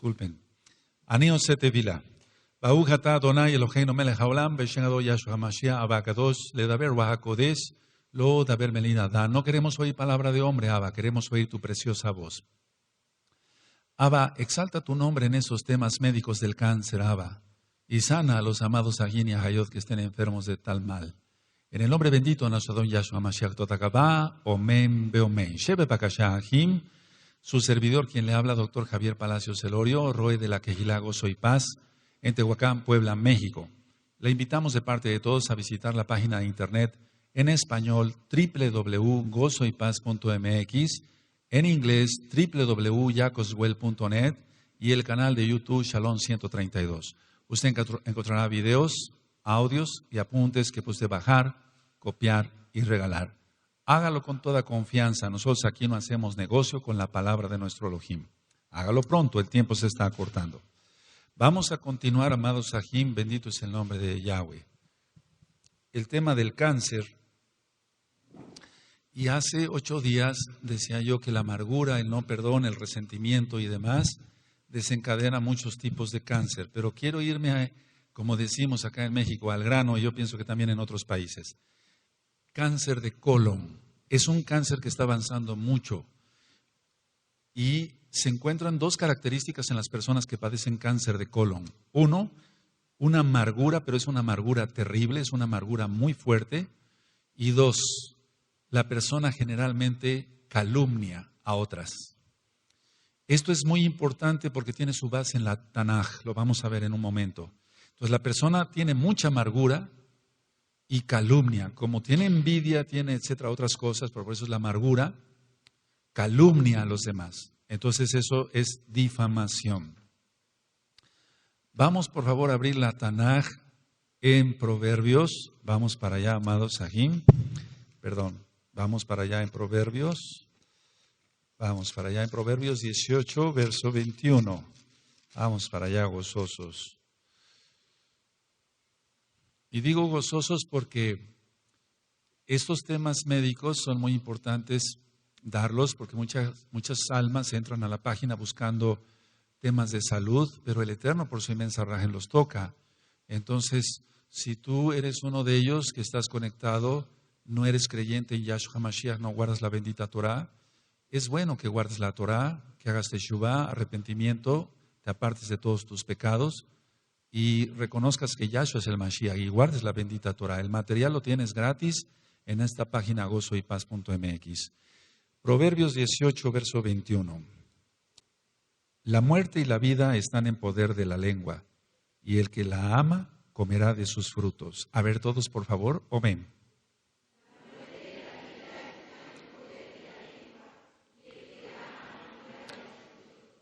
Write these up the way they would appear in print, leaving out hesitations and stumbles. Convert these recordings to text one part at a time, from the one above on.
disculpen. Anio setevila. Baruch atah Adonai Eloheinu melech haolam, b'shem Adonai Yahshua HaMashiach, Abacados, ledaber Ruach lo daber melina da. No queremos oír palabra de hombre, Abba, queremos oír tu preciosa voz. Abba, exalta tu nombre en esos temas médicos del cáncer, Abba, y sana a los amados Ajín y Ajayot que estén enfermos de tal mal. En el nombre bendito de nuestro Adon Yahshua Mashiach Totakabá, Omen Beomen. Shebe Bakasha Ajim, su servidor, quien le habla, doctor Javier Palacios Elorio, Roe de la Quejilá Gozo y Paz, en Tehuacán, Puebla, México. Le invitamos de parte de todos a visitar la página de internet en español www.gozoypaz.mx, en inglés www.jacoswell.net y el canal de YouTube Shalom 132. Usted encontrará videos, audios y apuntes que puede bajar, copiar y regalar. Hágalo con toda confianza. Nosotros aquí no hacemos negocio con la palabra de nuestro Elohim. Hágalo pronto, el tiempo se está acortando. Vamos a continuar, amados Sahim, bendito es el nombre de Yahweh. El tema del cáncer. Y hace 8 días decía yo que la amargura, el no perdón, el resentimiento y demás desencadena muchos tipos de cáncer. Pero quiero irme, como decimos acá en México, al grano, y yo pienso que también en otros países. Cáncer de colon. Es un cáncer que está avanzando mucho. Y se encuentran 2 características en las personas que padecen cáncer de colon. 1, una amargura, pero es una amargura terrible, es una amargura muy fuerte. Y 2, la persona generalmente calumnia a otras. Esto es muy importante porque tiene su base en la Tanaj, lo vamos a ver en un momento. Entonces la persona tiene mucha amargura y calumnia, como tiene envidia, tiene etcétera, otras cosas, pero por eso es la amargura, calumnia a los demás. Entonces eso es difamación. Vamos por favor a abrir la Tanaj en Proverbios. Vamos para allá, amados Sahim. Vamos para allá en Proverbios. Vamos para allá en Proverbios 18, verso 21. Vamos para allá gozosos. Y digo gozosos porque estos temas médicos son muy importantes darlos, porque muchas almas entran a la página buscando temas de salud, pero el Eterno por su inmensa rajen los toca. Entonces, si tú eres uno de ellos que estás conectado, no eres creyente en Yahshua HaMashiach, no guardas la bendita Torah, es bueno que guardes la Torah, que hagas teshuvah, arrepentimiento, te apartes de todos tus pecados y reconozcas que Yahshua es el Mashiach y guardes la bendita Torah. El material lo tienes gratis en esta página gozoypaz.mx. Proverbios 18, verso 21. La muerte y la vida están en poder de la lengua, y el que la ama comerá de sus frutos. A ver todos, por favor, amén.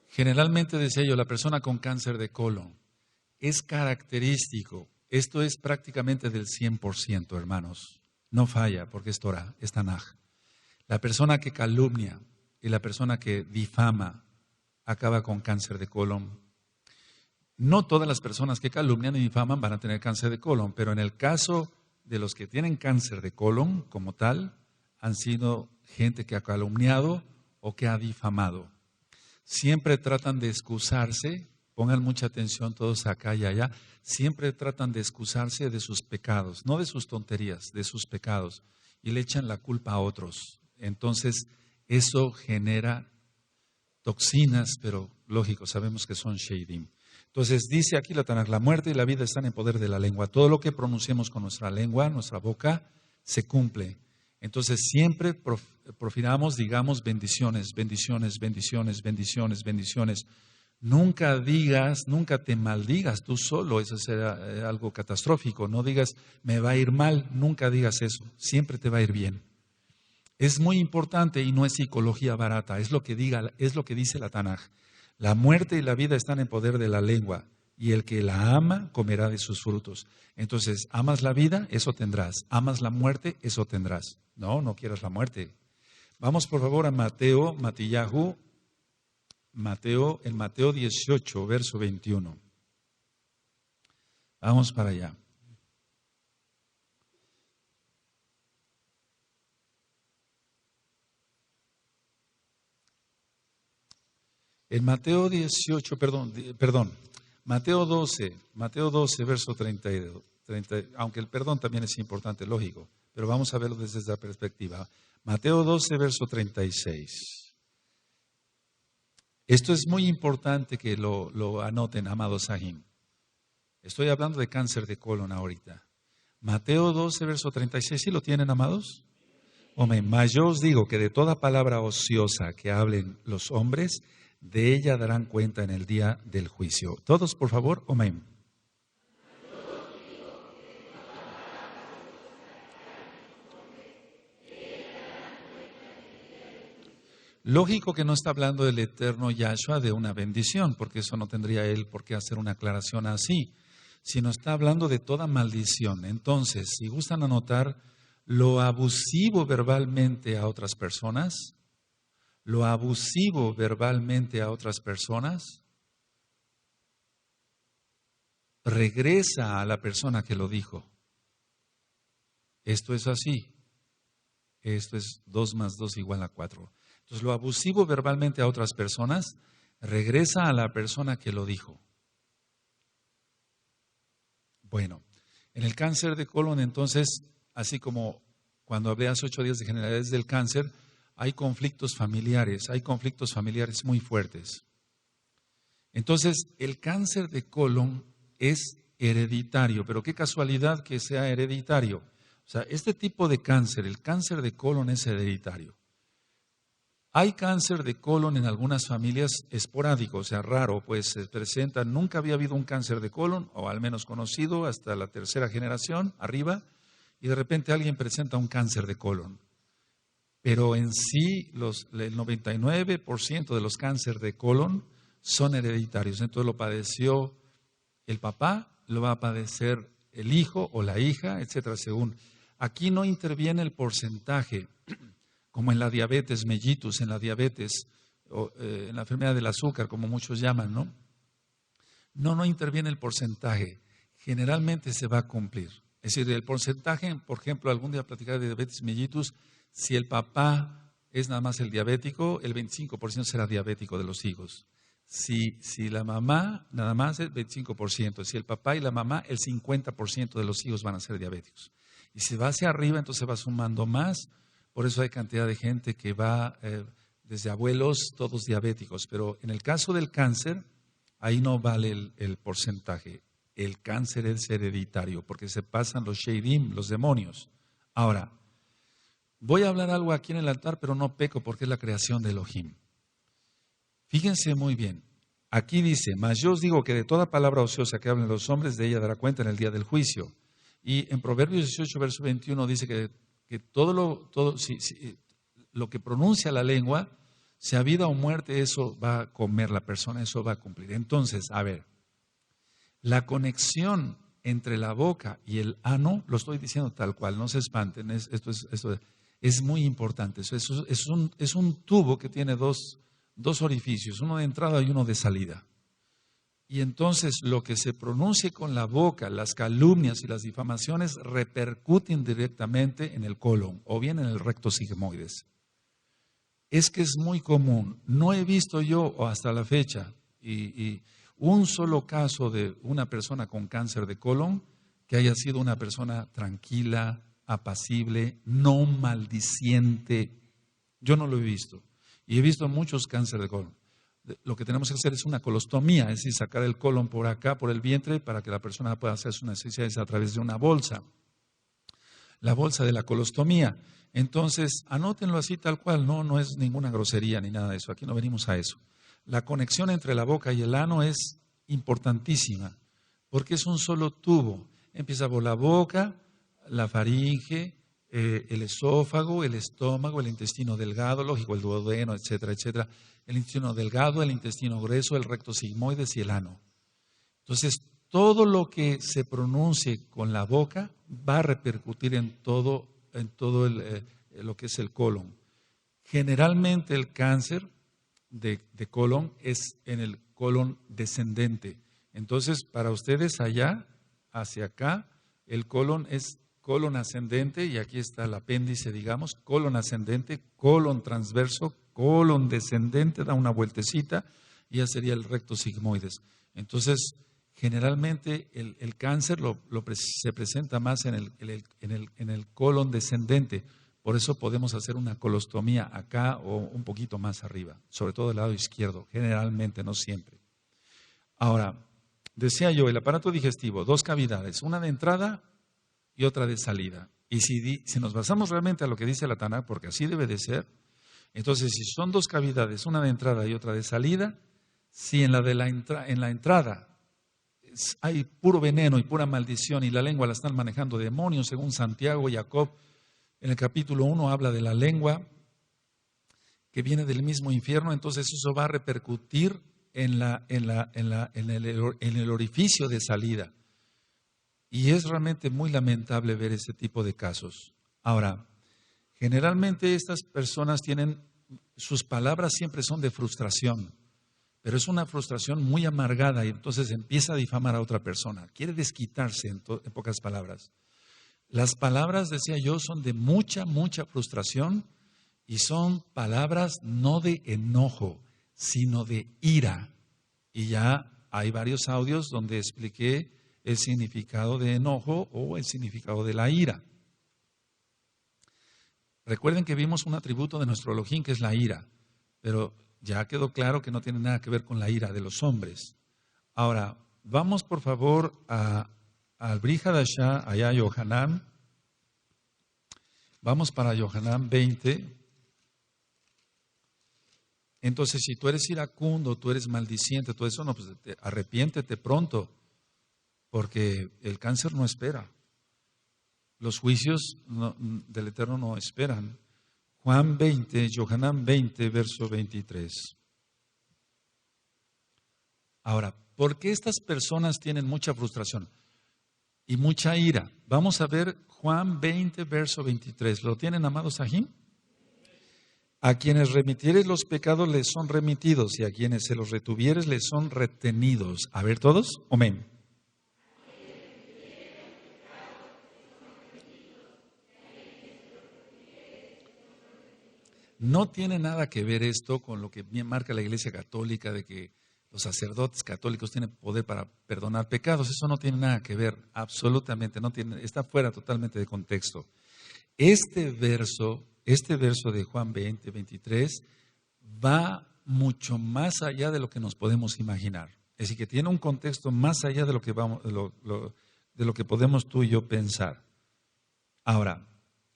Generalmente, decía yo, la persona con cáncer de colon es característico. Esto es prácticamente del 100%, hermanos. No falla porque es Torah, es Tanaj. La persona que calumnia y la persona que difama acaba con cáncer de colon. No todas las personas que calumnian y difaman van a tener cáncer de colon, pero en el caso de los que tienen cáncer de colon como tal, han sido gente que ha calumniado o que ha difamado. Siempre tratan de excusarse, pongan mucha atención todos acá y allá, siempre tratan de excusarse de sus pecados, no de sus tonterías, de sus pecados, y le echan la culpa a otros. Entonces, eso genera toxinas, pero lógico, sabemos que son sheidim. Entonces, dice aquí la Tanaj, la muerte y la vida están en poder de la lengua. Todo lo que pronunciemos con nuestra lengua, nuestra boca, se cumple. Entonces, siempre profiramos, digamos, bendiciones, bendiciones, bendiciones, bendiciones, bendiciones. Nunca digas, nunca te maldigas tú solo, eso será algo catastrófico. No digas, me va a ir mal, nunca digas eso, siempre te va a ir bien. Es muy importante y no es psicología barata, es lo que dice la Tanaj. La muerte y la vida están en poder de la lengua, y el que la ama comerá de sus frutos. Entonces, amas la vida, eso tendrás. Amas la muerte, eso tendrás. No quieras la muerte. Vamos por favor a Mateo 18, verso 21. Vamos para allá. En Mateo 18, perdón, Mateo 12, verso 32, 30, aunque el perdón también es importante, lógico, pero vamos a verlo desde esa perspectiva. Mateo 12, verso 36. Esto es muy importante que lo anoten, amados Sahim. Estoy hablando de cáncer de colon ahorita. Mateo 12, verso 36, ¿sí lo tienen, amados? Amén. Mas yo os digo que de toda palabra ociosa que hablen los hombres, de ella darán cuenta en el día del juicio. Todos, por favor, amén. Lógico que no está hablando del eterno Yahshua de una bendición, porque eso no tendría él por qué hacer una aclaración así, sino está hablando de toda maldición. Entonces, si gustan anotar lo abusivo verbalmente a otras personas, regresa a la persona que lo dijo. Esto es así. Esto es 2 más 2 igual a 4. Entonces, lo abusivo verbalmente a otras personas regresa a la persona que lo dijo. Bueno, en el cáncer de colon, entonces, así como cuando hablé hace 8 días de generalidades del cáncer, hay conflictos familiares muy fuertes. Entonces, el cáncer de colon es hereditario, pero qué casualidad que sea hereditario. O sea, este tipo de cáncer, el cáncer de colon es hereditario. Hay cáncer de colon en algunas familias esporádico, o sea, raro, pues se presenta, nunca había habido un cáncer de colon, o al menos conocido hasta la 3ª generación, arriba, y de repente alguien presenta un cáncer de colon. Pero en sí, el 99% de los cánceres de colon son hereditarios. Entonces lo padeció el papá, lo va a padecer el hijo o la hija, etcétera, según. Aquí no interviene el porcentaje, como en la diabetes mellitus, en la diabetes, en la enfermedad del azúcar, como muchos llaman, ¿no? No interviene el porcentaje. Generalmente se va a cumplir. Es decir, el porcentaje, por ejemplo, algún día platicaré de diabetes mellitus, si el papá es nada más el diabético, el 25% será diabético de los hijos. Si la mamá, nada más el 25%. Si el papá y la mamá, el 50% de los hijos van a ser diabéticos. Y si va hacia arriba, entonces va sumando más. Por eso hay cantidad de gente que va, desde abuelos, todos diabéticos. Pero en el caso del cáncer, ahí no vale el porcentaje. El cáncer es hereditario, porque se pasan los sheidim, los demonios. Ahora, voy a hablar algo aquí en el altar, pero no peco porque es la creación de Elohim. Fíjense muy bien. Aquí dice, mas yo os digo que de toda palabra ociosa que hablen los hombres, de ella dará cuenta en el día del juicio. Y en Proverbios 18, verso 21 dice que todo lo que pronuncia la lengua, sea vida o muerte, eso va a comer la persona, eso va a cumplir. Entonces, a ver, la conexión entre la boca y el ano, lo estoy diciendo tal cual, no se espanten, esto es muy importante. Es un tubo que tiene dos orificios, uno de entrada y uno de salida. Y entonces lo que se pronuncie con la boca, las calumnias y las difamaciones repercuten directamente en el colon o bien en el recto sigmoides. Es que es muy común, no he visto yo hasta la fecha y un solo caso de una persona con cáncer de colon que haya sido una persona tranquila, apacible, no maldiciente. Yo no lo he visto. Y he visto muchos cánceres de colon. Lo que tenemos que hacer es una colostomía, es decir, sacar el colon por acá, por el vientre, para que la persona pueda hacer sus necesidades a través de una bolsa. La bolsa de la colostomía. Entonces, anótenlo así tal cual, no es ninguna grosería ni nada de eso. Aquí no venimos a eso. La conexión entre la boca y el ano es importantísima, porque es un solo tubo. Empieza por la boca, la faringe, el esófago, el estómago, el intestino delgado, lógico, el duodeno, etcétera, etcétera. El intestino delgado, el intestino grueso, el recto sigmoides y el ano. Entonces, todo lo que se pronuncie con la boca va a repercutir en todo lo que es el colon. Generalmente el cáncer de colon es en el colon descendente. Entonces, para ustedes allá, hacia acá, el colon es colon ascendente, y aquí está el apéndice, digamos, colon ascendente, colon transverso, colon descendente, da una vueltecita, y ya sería el recto sigmoides. Entonces, generalmente el cáncer se presenta más en el colon descendente. Por eso podemos hacer una colostomía acá o un poquito más arriba, sobre todo del lado izquierdo, generalmente, no siempre. Ahora, decía yo, el aparato digestivo, 2 cavidades, una de entrada y otra de salida. Y si nos basamos realmente a lo que dice la Tanaj, porque así debe de ser, entonces si son 2 cavidades, una de entrada y otra de salida, si en la entrada hay puro veneno y pura maldición y la lengua la están manejando demonios, según Santiago y Jacob, en el capítulo 1 habla de la lengua que viene del mismo infierno, entonces eso va a repercutir en el orificio de salida. Y es realmente muy lamentable ver ese tipo de casos. Ahora, generalmente estas personas sus palabras siempre son de frustración, pero es una frustración muy amargada y entonces empieza a difamar a otra persona. Quiere desquitarse en pocas palabras. Las palabras, decía yo, son de mucha, mucha frustración y son palabras no de enojo, sino de ira. Y ya hay varios audios donde expliqué el significado de enojo o el significado de la ira. Recuerden que vimos un atributo de nuestro Elohim que es la ira, pero ya quedó claro que no tiene nada que ver con la ira de los hombres. Ahora, vamos por favor al Brit Hadashah, allá a Yohanan. Vamos para Yohanan 20. Entonces, si tú eres iracundo, tú eres maldiciente, todo eso, no, pues arrepiéntete pronto, porque el cáncer no espera. Los juicios del Eterno no esperan. Juan 20, Yohanan 20, verso 23. Ahora, ¿por qué estas personas tienen mucha frustración y mucha ira? Vamos a ver Juan 20, verso 23. ¿Lo tienen, amados aquí? A quienes remitieres los pecados les son remitidos y a quienes se los retuvieres les son retenidos. A ver todos, amén. No tiene nada que ver esto con lo que marca la Iglesia Católica de que los sacerdotes católicos tienen poder para perdonar pecados. Eso no tiene nada que ver, absolutamente, está fuera totalmente de contexto. Este verso de Juan 20, 23 va mucho más allá de lo que nos podemos imaginar. Es decir, que tiene un contexto más allá de lo que podemos tú y yo pensar. Ahora,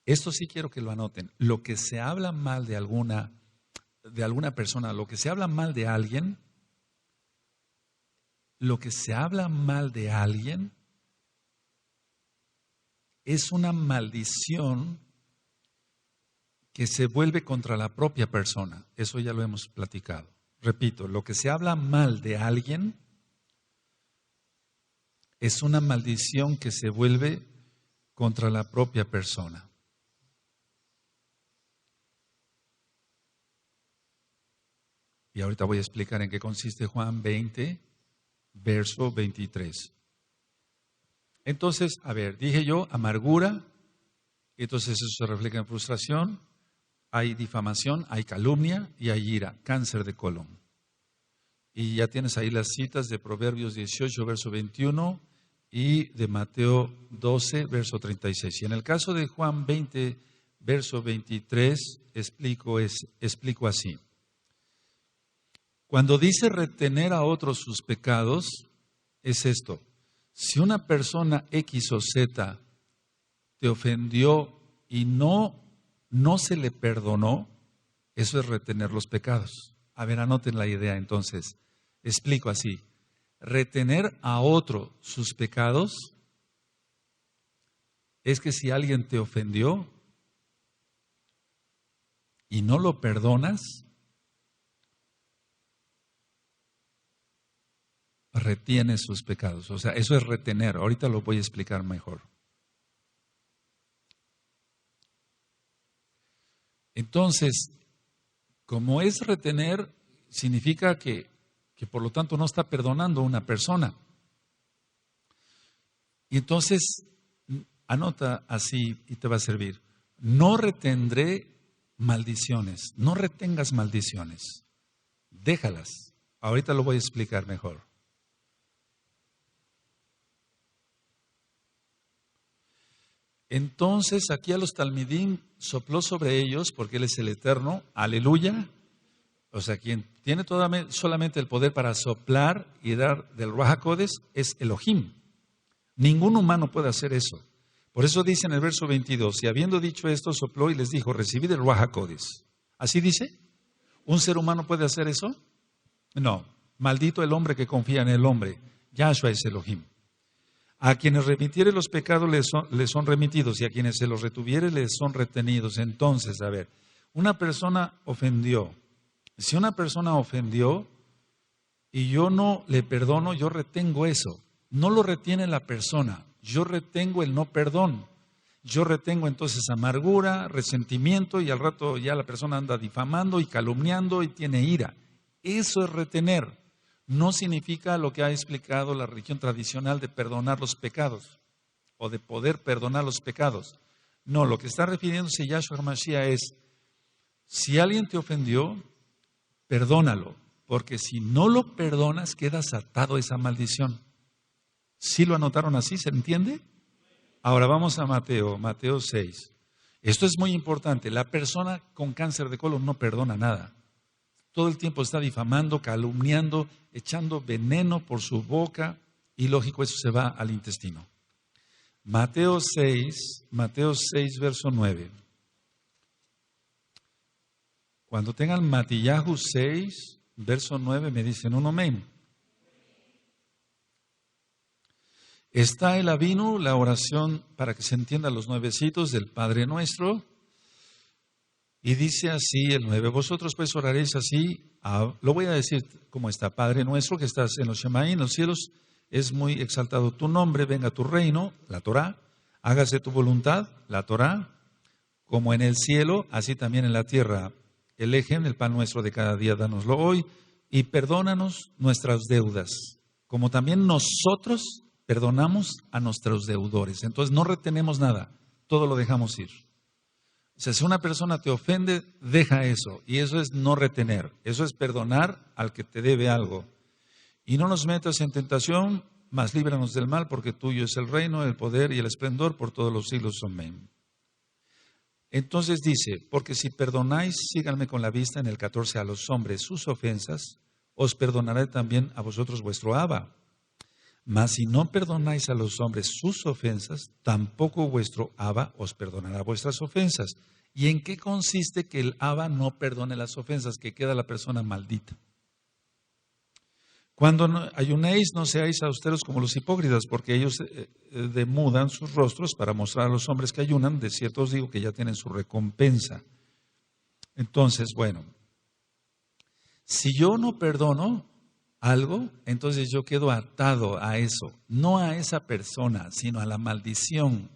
esto sí quiero que lo anoten. Lo que se habla mal de alguna persona, lo que se habla mal de alguien, es una maldición que se vuelve contra la propia persona. Eso ya lo hemos platicado. Repito, lo que se habla mal de alguien es una maldición que se vuelve contra la propia persona. Y ahorita voy a explicar en qué consiste Juan 20, verso 23. Entonces, a ver, dije yo, amargura, entonces eso se refleja en frustración, hay difamación, hay calumnia y hay ira, cáncer de colon. Y ya tienes ahí las citas de Proverbios 18, verso 21 y de Mateo 12, verso 36. Y en el caso de Juan 20, verso 23, explico así. Cuando dice retener a otros sus pecados, es esto. Si una persona X o Z te ofendió y no se le perdonó, eso es retener los pecados. A ver, anoten la idea entonces. Explico así. Retener a otro sus pecados es que si alguien te ofendió y no lo perdonas, retiene sus pecados. O sea, eso es retener. Ahorita lo voy a explicar mejor. Entonces, como es retener, significa que por lo tanto no está perdonando a una persona. Y entonces, anota así y te va a servir. No retendré maldiciones. No retengas maldiciones. Déjalas. Ahorita lo voy a explicar mejor. Entonces aquí a los talmidim sopló sobre ellos, porque Él es el Eterno, aleluya. O sea, quien tiene solamente el poder para soplar y dar del Ruach HaKodesh es Elohim. Ningún humano puede hacer eso. Por eso dice en el verso 22, y habiendo dicho esto, sopló y les dijo, recibid el Ruach HaKodesh. ¿Así dice? ¿Un ser humano puede hacer eso? No. Maldito el hombre que confía en el hombre. Yahshua es Elohim. A quienes remitiere los pecados les son remitidos, y a quienes se los retuviere les son retenidos. Entonces, a ver, una persona ofendió. Si una persona ofendió y yo no le perdono, yo retengo eso. No lo retiene la persona, yo retengo el no perdón. Yo retengo entonces amargura, resentimiento, y al rato ya la persona anda difamando y calumniando y tiene ira. Eso es retener. No significa lo que ha explicado la religión tradicional de perdonar los pecados o de poder perdonar los pecados. No, lo que está refiriéndose Yahshua HaMashiach es, si alguien te ofendió, perdónalo, porque si no lo perdonas, quedas atado a esa maldición. ¿Sí lo anotaron así? ¿Se entiende? Ahora vamos a Mateo 6. Esto es muy importante. La persona con cáncer de colon no perdona nada. Todo el tiempo está difamando, calumniando, echando veneno por su boca, y lógico, eso se va al intestino. Mateo 6, verso 9. Cuando tengan Matillahu 6, verso 9, me dicen un amén. Está el Avinu, la oración para que se entiendan los nuevecitos del Padre Nuestro. Y dice así el 9, vosotros pues oraréis así, lo voy a decir como está, Padre Nuestro que estás en los Shemaim, en los cielos, es muy exaltado tu nombre, venga tu reino, la Torah, hágase tu voluntad, la Torah, como en el cielo, así también en la tierra. El ejem, el pan nuestro de cada día, dánoslo hoy, y perdónanos nuestras deudas, como también nosotros perdonamos a nuestros deudores. Entonces no retenemos nada, todo lo dejamos ir. O sea, si una persona te ofende, deja eso, y eso es no retener, eso es perdonar al que te debe algo. Y no nos metas en tentación, mas líbranos del mal, porque tuyo es el reino, el poder y el esplendor por todos los siglos. Amén. Entonces dice, porque si perdonáis, síganme con la vista en el 14, a los hombres sus ofensas, os perdonaré también a vosotros vuestro Abba. Mas si no perdonáis a los hombres sus ofensas, tampoco vuestro Abba os perdonará vuestras ofensas. ¿Y en qué consiste que el Abba no perdone las ofensas? Que queda la persona maldita. Cuando ayunéis, no seáis austeros como los hipócritas, porque ellos demudan sus rostros para mostrar a los hombres que ayunan. De cierto os digo que ya tienen su recompensa. Entonces, bueno, si yo no perdono algo, entonces yo quedo atado a eso, no a esa persona, sino a la maldición.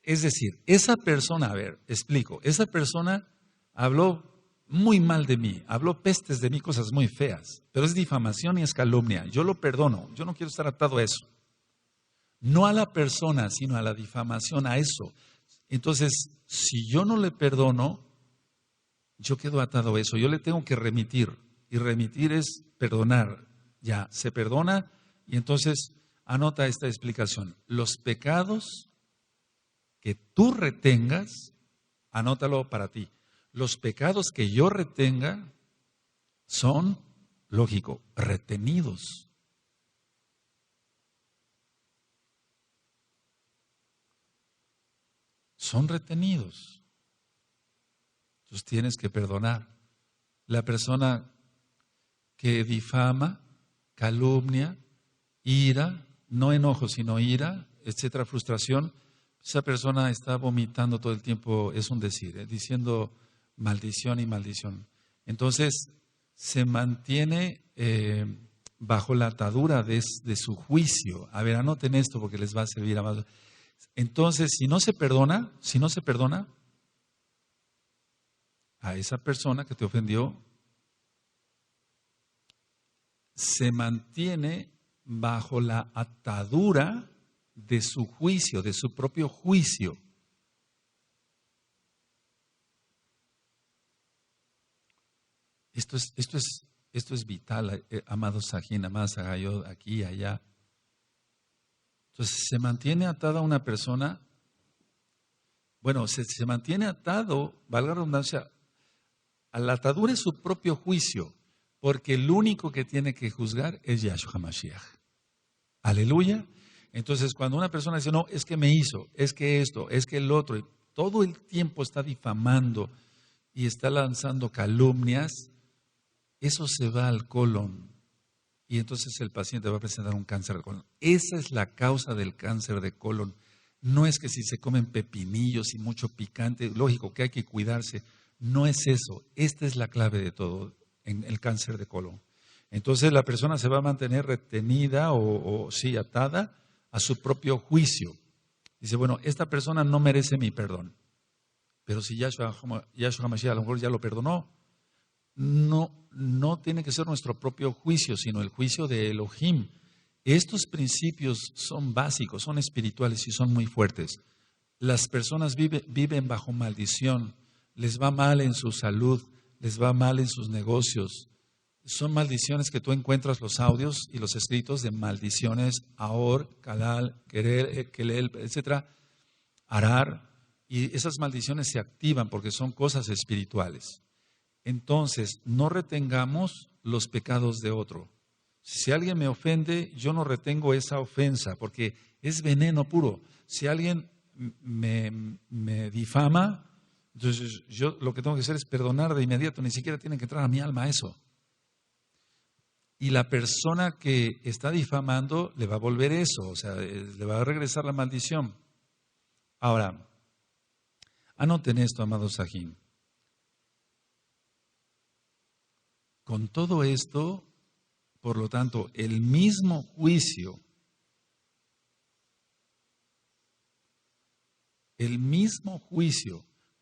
Es decir, esa persona, a ver, explico, esa persona habló muy mal de mí, habló pestes de mí, cosas muy feas, pero es difamación y es calumnia. Yo lo perdono, yo no quiero estar atado a eso. No a la persona, sino a la difamación, a eso. Entonces, si yo no le perdono, yo quedo atado a eso, yo le tengo que remitir. Y remitir es perdonar. Ya, se perdona, y entonces anota esta explicación. Los pecados que tú retengas, anótalo para ti. Los pecados que yo retenga son, lógico, retenidos. Son retenidos. Entonces tienes que perdonar. La persona que difama, calumnia, ira, no enojo, sino ira, etcétera, frustración, esa persona está vomitando todo el tiempo, es un decir, diciendo maldición y maldición. Entonces, se mantiene bajo la atadura de su juicio. A ver, anoten esto porque les va a servir a más. Entonces, si no se perdona a esa persona que te ofendió, se mantiene bajo la atadura de su juicio, de su propio juicio. Esto es Esto es vital, amados Sahin, amadas Agayot, aquí y allá. Entonces, se mantiene atada una persona, bueno, se mantiene atado, valga la redundancia, a la atadura es su propio juicio, porque el único que tiene que juzgar es Yahshua HaMashiach. Aleluya. Entonces, cuando una persona dice, no, es que me hizo, es que esto, es que el otro, y todo el tiempo está difamando y está lanzando calumnias, eso se va al colon y entonces el paciente va a presentar un cáncer de colon. Esa es la causa del cáncer de colon. No es que si se comen pepinillos y mucho picante, lógico que hay que cuidarse. No es eso. Esta es la clave de todo en el cáncer de colon. Entonces la persona se va a mantener retenida o sí, atada a su propio juicio. Dice, bueno, esta persona no merece mi perdón. Pero si Yahshua HaMashiach a lo mejor ya lo perdonó, no tiene que ser nuestro propio juicio, sino el juicio de Elohim. Estos principios son básicos, son espirituales y son muy fuertes. Las personas viven bajo maldición, les va mal en su salud, les va mal en sus negocios. Son maldiciones que tú encuentras los audios y los escritos de maldiciones, Ahor, Kalal, Kelel, etc., Arar, y esas maldiciones se activan porque son cosas espirituales. Entonces, no retengamos los pecados de otro. Si alguien me ofende, yo no retengo esa ofensa, porque es veneno puro. Si alguien me difama, entonces yo lo que tengo que hacer es perdonar de inmediato, ni siquiera tiene que entrar a mi alma eso. Y la persona que está difamando le va a volver eso, o sea, le va a regresar la maldición. Ahora, anoten esto, amados Sahin. Con todo esto, por lo tanto, el mismo juicio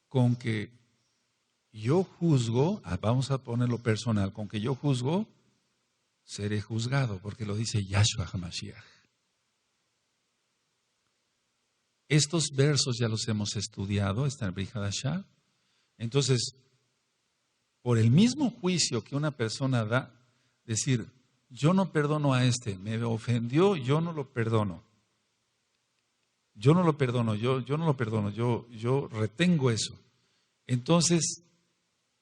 con que yo juzgo, vamos a ponerlo personal, con que yo juzgo, seré juzgado, porque lo dice Yahshua HaMashiach. Estos versos ya los hemos estudiado, está en Brit Hadashah. Entonces, por el mismo juicio que una persona da, decir, yo no perdono a este, me ofendió, yo no lo perdono. Yo no lo perdono, yo no lo perdono, yo retengo eso. Entonces,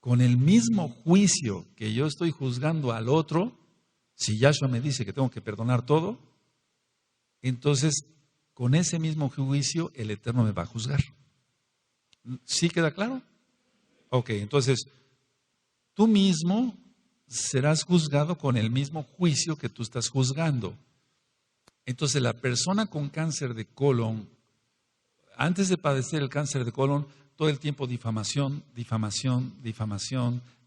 con el mismo juicio que yo estoy juzgando al otro, si Yahshua me dice que tengo que perdonar todo, entonces con ese mismo juicio el Eterno me va a juzgar. ¿Sí queda claro? Ok, entonces tú mismo serás juzgado con el mismo juicio que tú estás juzgando. Entonces la persona con cáncer de colon, antes de padecer el cáncer de colon, todo el tiempo difamación,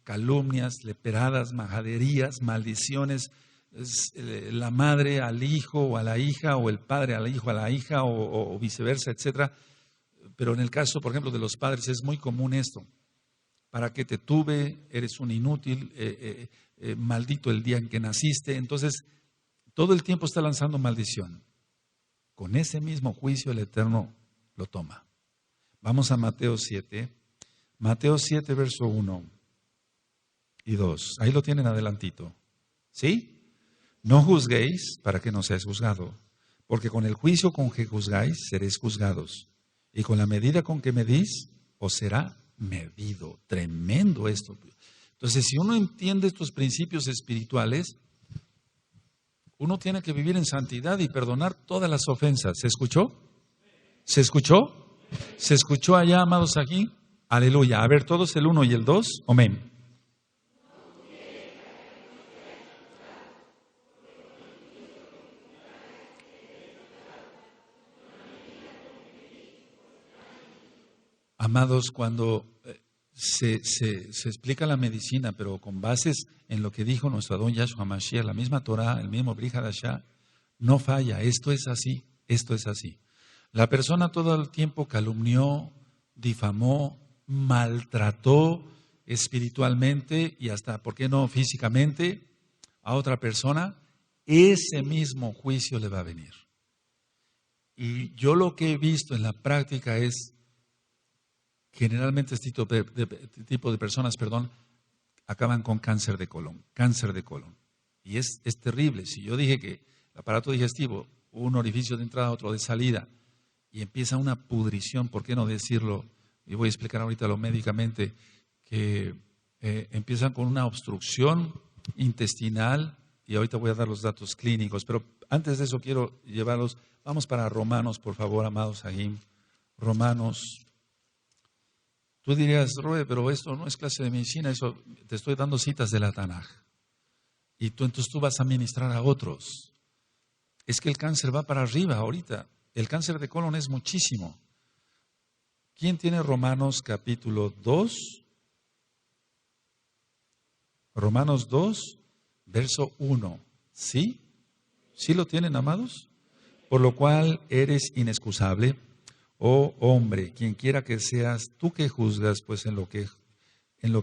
calumnias, leperadas, majaderías, maldiciones, la madre al hijo o a la hija, o el padre al hijo a la hija, o viceversa, etcétera. Pero en el caso, por ejemplo, de los padres es muy común esto. ¿Para qué te tuve? Eres un inútil, maldito el día en que naciste. Entonces, todo el tiempo está lanzando maldición. Con ese mismo juicio el Eterno lo toma. Vamos a Mateo 7. Mateo 7, verso 1 y 2. Ahí lo tienen adelantito. ¿Sí? No juzguéis para que no seáis juzgado, porque con el juicio con que juzgáis seréis juzgados, y con la medida con que medís os será medido. Tremendo esto. Entonces, si uno entiende estos principios espirituales, uno tiene que vivir en santidad y perdonar todas las ofensas. ¿Se escuchó? ¿Se escuchó? ¿Se escuchó allá, amados, aquí? Aleluya. A ver, todos el 1 y el 2. Amén. Amados, cuando se explica la medicina, pero con bases en lo que dijo nuestro Adón Yahshua Mashiach, la misma Torah, el mismo Brit Hadashah, no falla. Esto es así, esto es así. La persona todo el tiempo calumnió, difamó, maltrató espiritualmente y hasta, ¿por qué no físicamente? A otra persona, ese mismo juicio le va a venir. Y yo lo que he visto en la práctica es, generalmente este tipo de personas, acaban con cáncer de colon, cáncer de colon. Y es terrible. Si yo dije que el aparato digestivo, un orificio de entrada, otro de salida, y empieza una pudrición, ¿por qué no decirlo? Y voy a explicar ahorita lo médicamente, que empiezan con una obstrucción intestinal, y ahorita voy a dar los datos clínicos, pero antes de eso quiero llevarlos, vamos para Romanos, por favor, amados Ahim. Romanos. Tú dirías, Roe, pero esto no es clase de medicina, eso te estoy dando citas de la Tanaj. Y entonces tú vas a ministrar a otros. Es que el cáncer va para arriba ahorita. El cáncer de colon es muchísimo. ¿Quién tiene Romanos capítulo 2? Romanos 2, verso 1. ¿Sí? ¿Sí lo tienen, amados? Por lo cual eres inexcusable, oh hombre, quien quiera que seas, tú que juzgas, pues en lo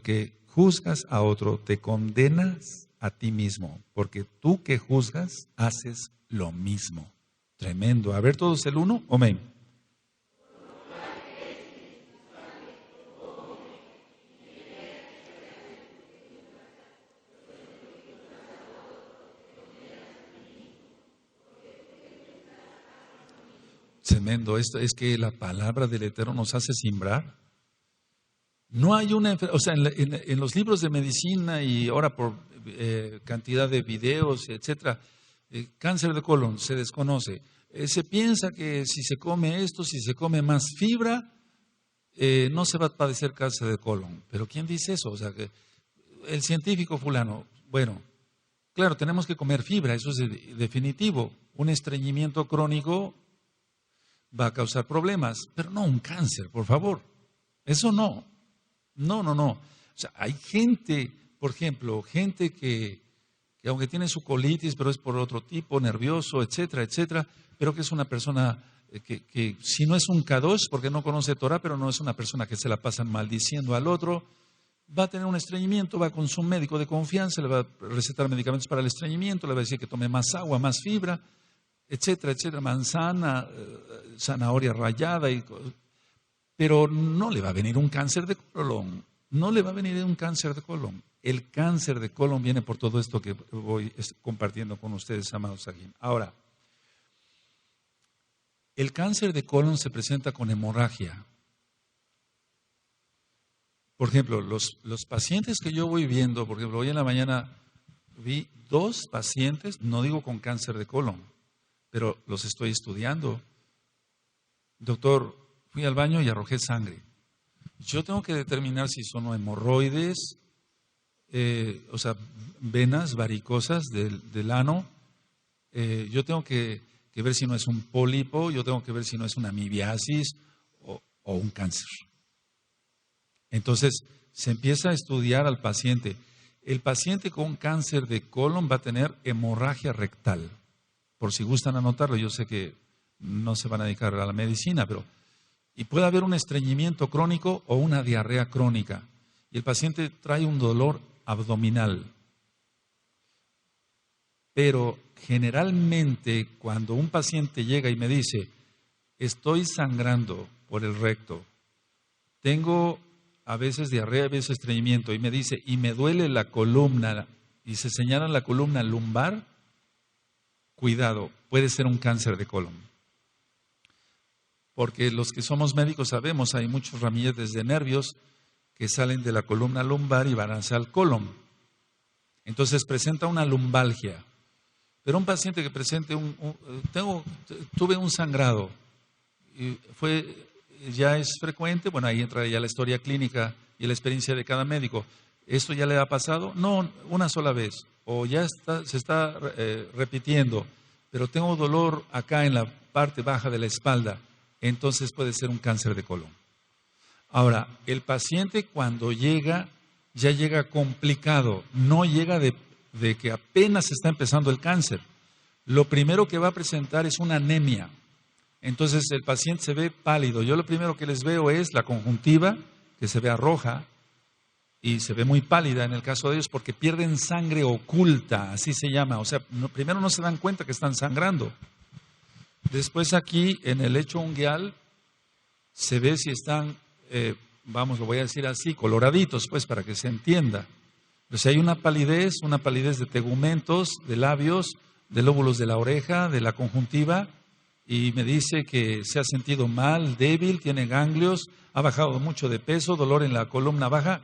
que juzgas a otro, te condenas a ti mismo, porque tú que juzgas, haces lo mismo. Tremendo. A ver todos el 1, amén. Tremendo. Esto es que la palabra del Eterno nos hace simbrar. No hay una enfermedad, o sea, en los libros de medicina y ahora por cantidad de videos, etcétera, cáncer de colon se desconoce. Se piensa que si se come esto, si se come más fibra, no se va a padecer cáncer de colon. Pero ¿quién dice eso? O sea, que el científico fulano, bueno, claro, tenemos que comer fibra, eso es definitivo. Un estreñimiento crónico va a causar problemas, pero no un cáncer, por favor. Eso no. No. O sea, hay gente, por ejemplo, gente que aunque tiene su colitis, pero es por otro tipo, nervioso, etcétera, etcétera, pero que es una persona que si no es un Kadosh, porque no conoce Torah, pero no es una persona que se la pasan maldiciendo al otro, va a tener un estreñimiento, va con su médico de confianza, le va a recetar medicamentos para el estreñimiento, le va a decir que tome más agua, más fibra, etcétera, etcétera, manzana, zanahoria rallada, pero no le va a venir un cáncer de colon, no le va a venir un cáncer de colon. El cáncer de colon viene por todo esto que voy compartiendo con ustedes, amados Sagim. Ahora, el cáncer de colon se presenta con hemorragia. Por ejemplo, los pacientes que yo voy viendo, por ejemplo, hoy en la mañana vi 2 pacientes, no digo con cáncer de colon, pero los estoy estudiando. Doctor, fui al baño y arrojé sangre. Yo tengo que determinar si son hemorroides, o sea, venas varicosas del ano. Yo tengo que ver si no es un pólipo, yo tengo que ver si no es una amibiasis o un cáncer. Entonces, se empieza a estudiar al paciente. El paciente con cáncer de colon va a tener hemorragia rectal. Por si gustan anotarlo, yo sé que no se van a dedicar a la medicina, y puede haber un estreñimiento crónico o una diarrea crónica. Y el paciente trae un dolor abdominal. Pero generalmente cuando un paciente llega y me dice, estoy sangrando por el recto, tengo a veces diarrea, a veces estreñimiento, y me dice, y me duele la columna, y se señala la columna lumbar, cuidado, puede ser un cáncer de colon. Porque los que somos médicos sabemos, hay muchos ramilletes de nervios que salen de la columna lumbar y van hacia el colon. Entonces presenta una lumbalgia. Pero un paciente que presente tuve un sangrado, y ya es frecuente, bueno, ahí entra ya la historia clínica y la experiencia de cada médico. ¿Esto ya le ha pasado? No, una sola vez. O ya se está repitiendo, pero tengo dolor acá en la parte baja de la espalda. Entonces puede ser un cáncer de colon. Ahora, el paciente cuando llega, ya llega complicado, no llega de que apenas está empezando el cáncer. Lo primero que va a presentar es una anemia. Entonces el paciente se ve pálido. Yo lo primero que les veo es la conjuntiva, que se vea roja y se ve muy pálida en el caso de ellos porque pierden sangre oculta, así se llama. O sea, primero no se dan cuenta que están sangrando. Después aquí en el lecho unguial se ve si están, lo voy a decir así, coloraditos, pues para que se entienda. Pero si hay una palidez de tegumentos, de labios, de lóbulos de la oreja, de la conjuntiva, y me dice que se ha sentido mal, débil, tiene ganglios, ha bajado mucho de peso, dolor en la columna baja,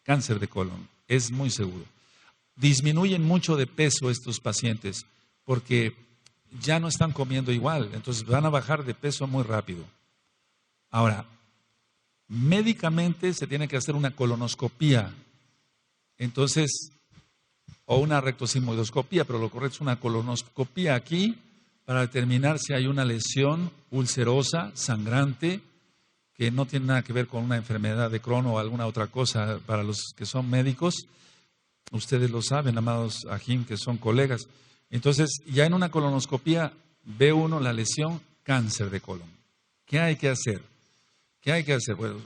cáncer de colon, es muy seguro. Disminuyen mucho de peso estos pacientes porque ya no están comiendo igual, entonces van a bajar de peso muy rápido. Ahora, médicamente se tiene que hacer una colonoscopía, entonces, o una rectosigmoidoscopía, pero lo correcto es una colonoscopía aquí para determinar si hay una lesión ulcerosa, sangrante, que no tiene nada que ver con una enfermedad de Crohn o alguna otra cosa para los que son médicos. Ustedes lo saben, amados Ajim, que son colegas. Entonces, ya en una colonoscopía ve uno la lesión cáncer de colon. ¿Qué hay que hacer? ¿Qué hay que hacer? Bueno,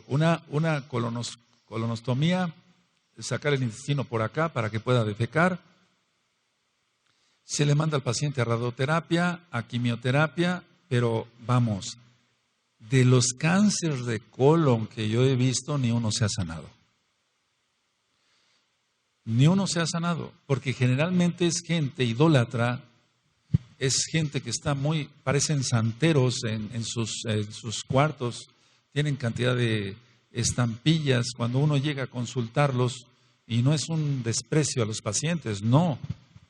una colonostomía, sacar el intestino por acá para que pueda defecar. Se le manda al paciente a radioterapia, a quimioterapia, pero vamos, de los cánceres de colon que yo he visto, ni uno se ha sanado. Ni uno se ha sanado, porque generalmente es gente idólatra, es gente que está parecen santeros en sus cuartos, tienen cantidad de estampillas. Cuando uno llega a consultarlos, y no es un desprecio a los pacientes, no,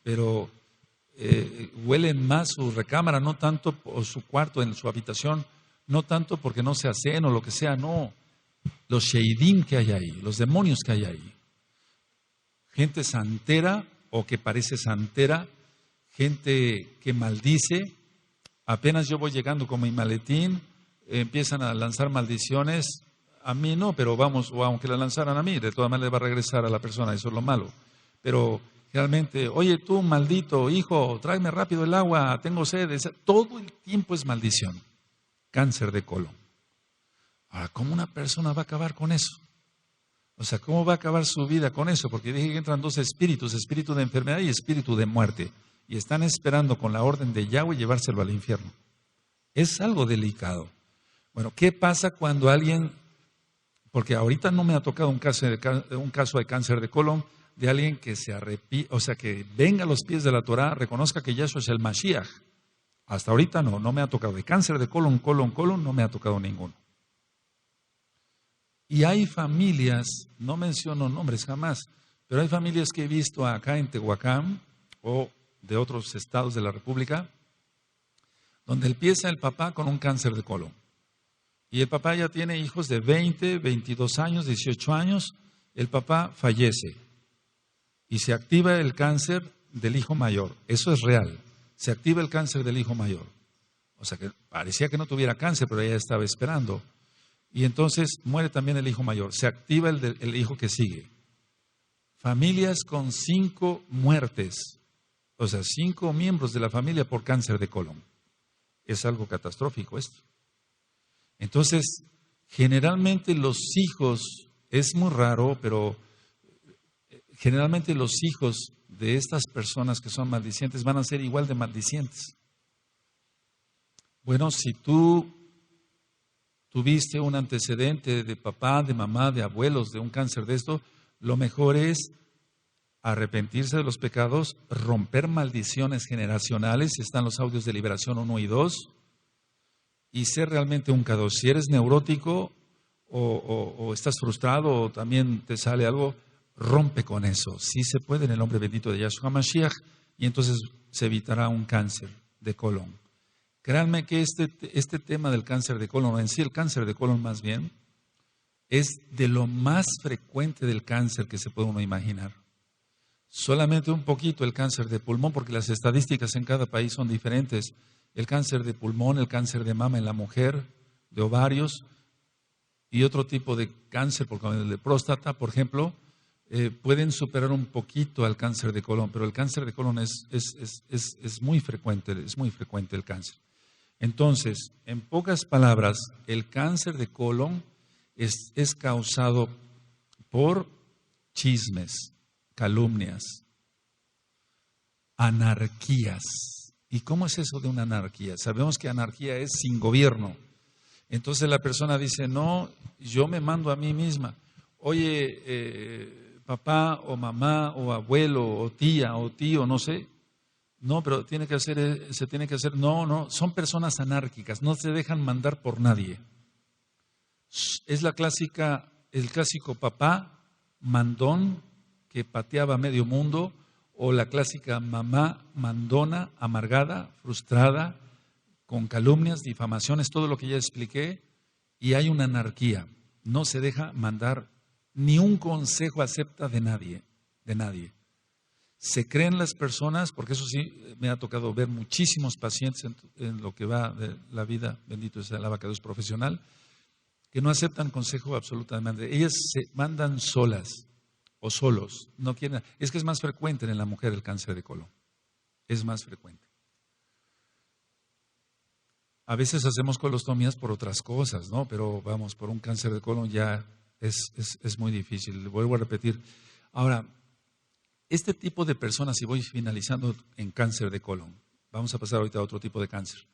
pero huelen más su recámara, no tanto, o su cuarto, en su habitación, no tanto porque no se hacen o lo que sea, no, los sheidim que hay ahí, los demonios que hay ahí. Gente santera o que parece santera, gente que maldice. Apenas yo voy llegando con mi maletín, empiezan a lanzar maldiciones. A mí no, pero vamos, o aunque la lanzaran a mí, de todas maneras va a regresar a la persona, eso es lo malo. Pero realmente, oye tú maldito hijo, tráeme rápido el agua, tengo sed. Todo el tiempo es maldición. Cáncer de colon. Ahora, ¿cómo una persona va a acabar con eso? O sea, ¿cómo va a acabar su vida con eso? Porque dije que entran dos espíritus, espíritu de enfermedad y espíritu de muerte. Y están esperando con la orden de Yahweh llevárselo al infierno. Es algo delicado. Bueno, ¿qué pasa cuando alguien, porque ahorita no me ha tocado un caso de cáncer de colon, de alguien que se arrepiente, o sea, que venga a los pies de la Torah, reconozca que Yahshua es el Mashiach? Hasta ahorita no me ha tocado. De cáncer de colon, no me ha tocado ninguno. Y hay familias, no menciono nombres jamás, pero hay familias que he visto acá en Tehuacán o de otros estados de la República, donde empieza el papá con un cáncer de colon. Y el papá ya tiene hijos de 20, 22 años, 18 años. El papá fallece y se activa el cáncer del hijo mayor. Eso es real. Se activa el cáncer del hijo mayor. O sea que parecía que no tuviera cáncer, pero ella estaba esperando. Y entonces muere también el hijo mayor. Se activa el hijo que sigue. Familias con 5 muertes. O sea, 5 miembros de la familia por cáncer de colon. Es algo catastrófico esto. Entonces, generalmente los hijos, es muy raro, pero generalmente los hijos de estas personas que son maldicientes van a ser igual de maldicientes. Bueno, si tú tuviste un antecedente de papá, de mamá, de abuelos, de un cáncer de esto, lo mejor es arrepentirse de los pecados, romper maldiciones generacionales. Están los audios de liberación 1 y 2, y ser realmente un kadosh. Si eres neurótico o estás frustrado o también te sale algo, rompe con eso. Sí se puede en el nombre bendito de Yahshua Mashiach, y entonces se evitará un cáncer de colon. Créanme que este tema del cáncer de colon, en sí el cáncer de colon más bien, es de lo más frecuente del cáncer que se puede uno imaginar. Solamente un poquito el cáncer de pulmón, porque las estadísticas en cada país son diferentes. El cáncer de pulmón, el cáncer de mama en la mujer, de ovarios, y otro tipo de cáncer, porque el de próstata, por ejemplo, pueden superar un poquito al cáncer de colon, pero el cáncer de colon es muy frecuente el cáncer. Entonces, en pocas palabras, el cáncer de colon es causado por chismes, calumnias, anarquías. ¿Y cómo es eso de una anarquía? Sabemos que anarquía es sin gobierno. Entonces la persona dice, no, yo me mando a mí misma. Oye, papá o mamá o abuelo o tía o tío, no sé. No, pero se tiene que hacer. No, son personas anárquicas, no se dejan mandar por nadie. Es el clásico papá mandón que pateaba medio mundo, o la clásica mamá mandona, amargada, frustrada, con calumnias, difamaciones, todo lo que ya expliqué, y hay una anarquía. No se deja mandar, ni un consejo acepta de nadie, de nadie. Se creen las personas, porque eso sí, me ha tocado ver muchísimos pacientes en lo que va de la vida, bendito sea el abacados profesional, que no aceptan consejo absolutamente. Ellas se mandan solas o solos, no quieren. Es que es más frecuente en la mujer el cáncer de colon, es más frecuente. A veces hacemos colostomías por otras cosas, ¿no? Pero vamos, por un cáncer de colon ya es muy difícil. Vuelvo a repetir. Ahora, este tipo de personas, y voy finalizando en cáncer de colon, vamos a pasar ahorita a otro tipo de cáncer.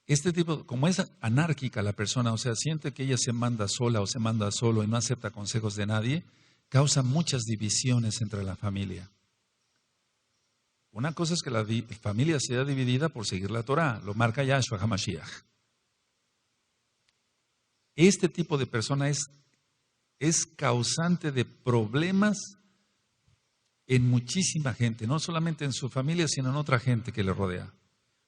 Este tipo, como es anárquica la persona, o sea, siente que ella se manda sola o se manda solo y no acepta consejos de nadie, causa muchas divisiones entre la familia. Una cosa es que la familia sea dividida por seguir la Torah, lo marca Yahshua HaMashiach. Este tipo de persona es causante de problemas en muchísima gente, no solamente en su familia, sino en otra gente que le rodea.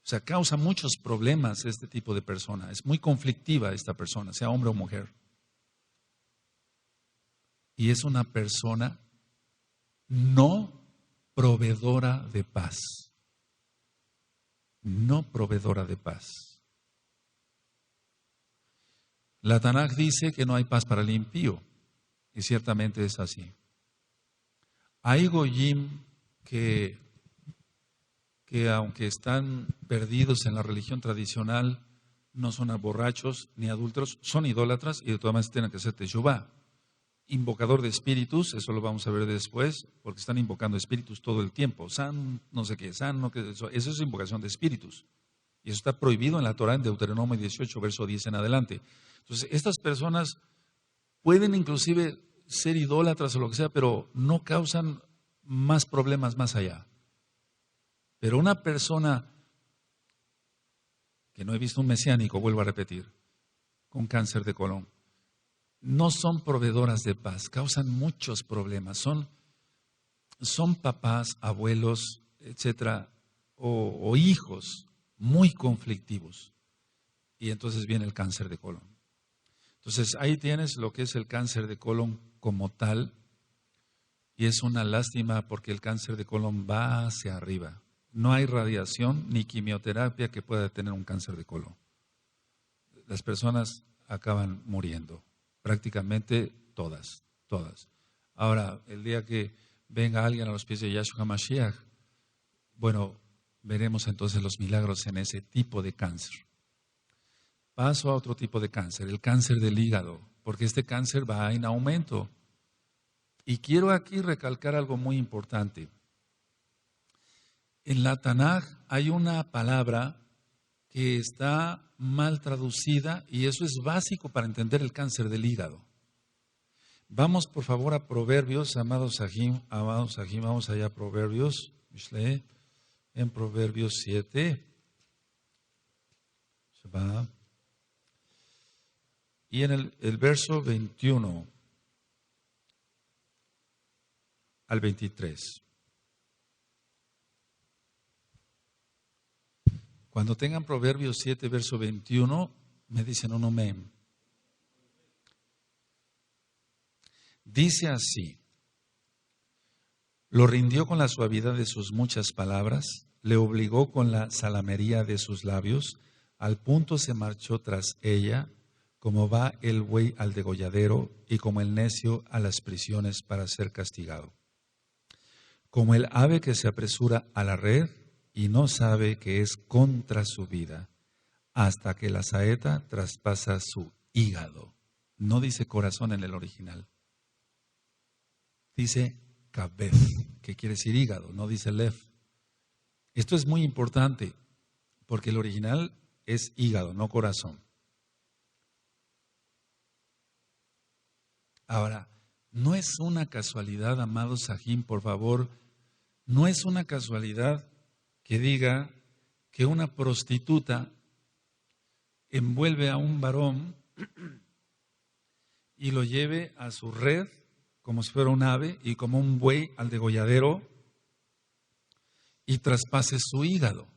O sea, causa muchos problemas este tipo de persona. Es muy conflictiva esta persona, sea hombre o mujer. Y es una persona no proveedora de paz. No proveedora de paz. La Tanaj dice que no hay paz para el impío. Y ciertamente es así. Hay goyim que aunque están perdidos en la religión tradicional, no son borrachos ni adúlteros, son idólatras y de todas maneras tienen que hacer teshuvá. Invocador de espíritus, eso lo vamos a ver después, porque están invocando espíritus todo el tiempo. San, no sé qué, san, no qué, eso es invocación de espíritus. Y eso está prohibido en la Torah en Deuteronomio 18, verso 10 en adelante. Entonces, estas personas pueden inclusive ser idólatras o lo que sea, pero no causan más problemas más allá. Pero una persona que no he visto un mesiánico, vuelvo a repetir, con cáncer de colon, no son proveedoras de paz, causan muchos problemas, son papás, abuelos, etcétera, o hijos muy conflictivos. Y entonces viene el cáncer de colon. Entonces ahí tienes lo que es el cáncer de colon como tal, y es una lástima porque el cáncer de colon va hacia arriba. No hay radiación ni quimioterapia que pueda detener un cáncer de colon. Las personas acaban muriendo. Prácticamente todas. Ahora, el día que venga alguien a los pies de Yahshua HaMashiach, bueno, veremos entonces los milagros en ese tipo de cáncer. Paso a otro tipo de cáncer, el cáncer del hígado, porque este cáncer va en aumento. Y quiero aquí recalcar algo muy importante. En la Tanaj hay una palabra que está mal traducida y eso es básico para entender el cáncer del hígado. Vamos por favor a Proverbios, amados Sahim, vamos allá a Proverbios, Mishle, en Proverbios 7. Y en el verso 21 al 23. Cuando tengan Proverbios 7, verso 21, me dicen un amén. Dice así: lo rindió con la suavidad de sus muchas palabras, le obligó con la salamería de sus labios, al punto se marchó tras ella, como va el buey al degolladero y como el necio a las prisiones para ser castigado. Como el ave que se apresura a la red y no sabe que es contra su vida, hasta que la saeta traspasa su hígado. No dice corazón en el original. Dice kabez, que quiere decir hígado, no dice lev. Esto es muy importante, porque el original es hígado, no corazón. Ahora, No es una casualidad, amado Sahim, por favor, no es una casualidad que diga que una prostituta envuelve a un varón y lo lleve a su red como si fuera un ave y como un buey al degolladero y traspase su hígado.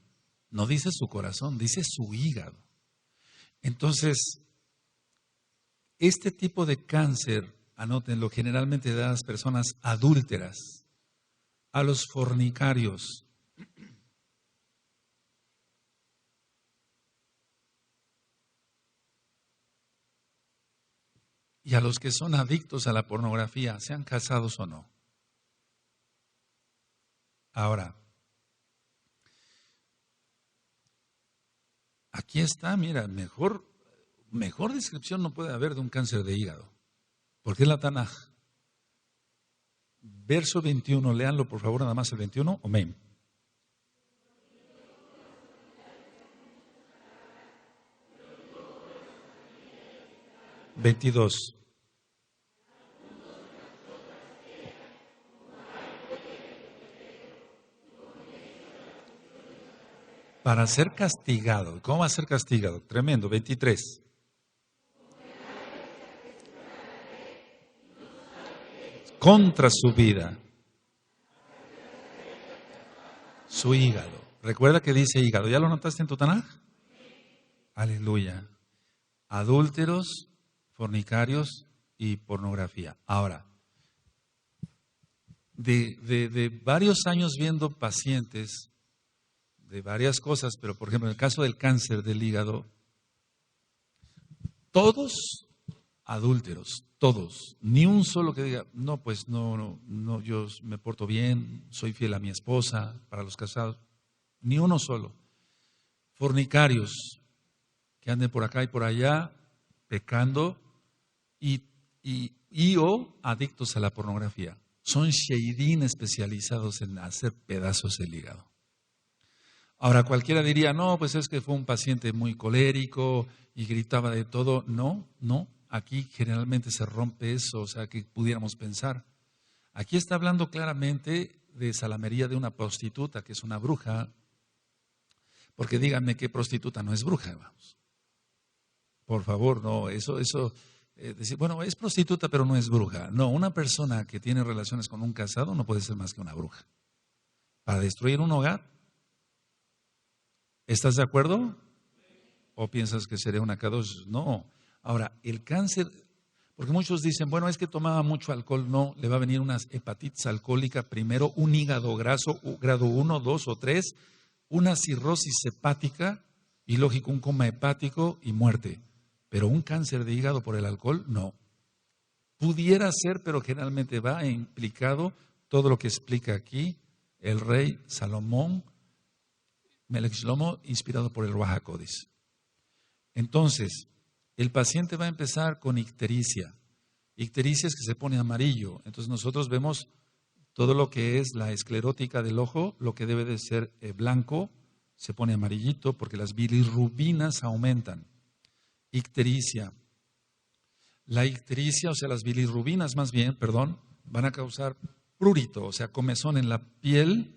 No dice su corazón, dice su hígado. Entonces, este tipo de cáncer, anótenlo, generalmente da a las personas adúlteras, a los fornicarios, y a los que son adictos a la pornografía, sean casados o no. Ahora, aquí está, mira, mejor descripción no puede haber de un cáncer de hígado, porque es la Tanaj. Verso 21, léanlo por favor, nada más el 21, amén. Veintidós. Para ser castigado. ¿Cómo va a ser castigado? Tremendo. 23. Contra su vida. Su hígado. Recuerda que dice hígado. ¿Ya lo notaste en tu Tanaj? Aleluya. Adúlteros, fornicarios y pornografía. Ahora, de varios años viendo pacientes de varias cosas, pero por ejemplo en el caso del cáncer del hígado, todos adúlteros, todos, ni un solo que diga, no, pues no, yo me porto bien, soy fiel a mi esposa, para los casados, ni uno solo. Fornicarios, que anden por acá y por allá, pecando, y o adictos a la pornografía. Son sheidín especializados en hacer pedazos el hígado. Ahora cualquiera diría, no, pues es que fue un paciente muy colérico y gritaba de todo. No, aquí generalmente se rompe eso, o sea, que pudiéramos pensar. Aquí está hablando claramente de salamería de una prostituta, que es una bruja, porque díganme qué prostituta no es bruja, vamos. Por favor, no, eso, decir, bueno, es prostituta pero no es bruja. No, una persona que tiene relaciones con un casado no puede ser más que una bruja. Para destruir un hogar, ¿estás de acuerdo? ¿O piensas que sería una K2? No. Ahora, el cáncer, porque muchos dicen, bueno, es que tomaba mucho alcohol. No, le va a venir una hepatitis alcohólica primero, un hígado graso, grado 1, 2 o 3, una cirrosis hepática y lógico un coma hepático y muerte. Pero un cáncer de hígado por el alcohol, no. Pudiera ser, pero generalmente va implicado todo lo que explica aquí el rey Salomón, Melech Shlomo, inspirado por el Ruach HaKodesh. Entonces, el paciente va a empezar con ictericia. Ictericia es que se pone amarillo. Entonces nosotros vemos todo lo que es la esclerótica del ojo, lo que debe de ser blanco, se pone amarillito porque las bilirrubinas aumentan. Ictericia. La ictericia, o sea, las bilirrubinas más bien, van a causar prurito, o sea, comezón en la piel,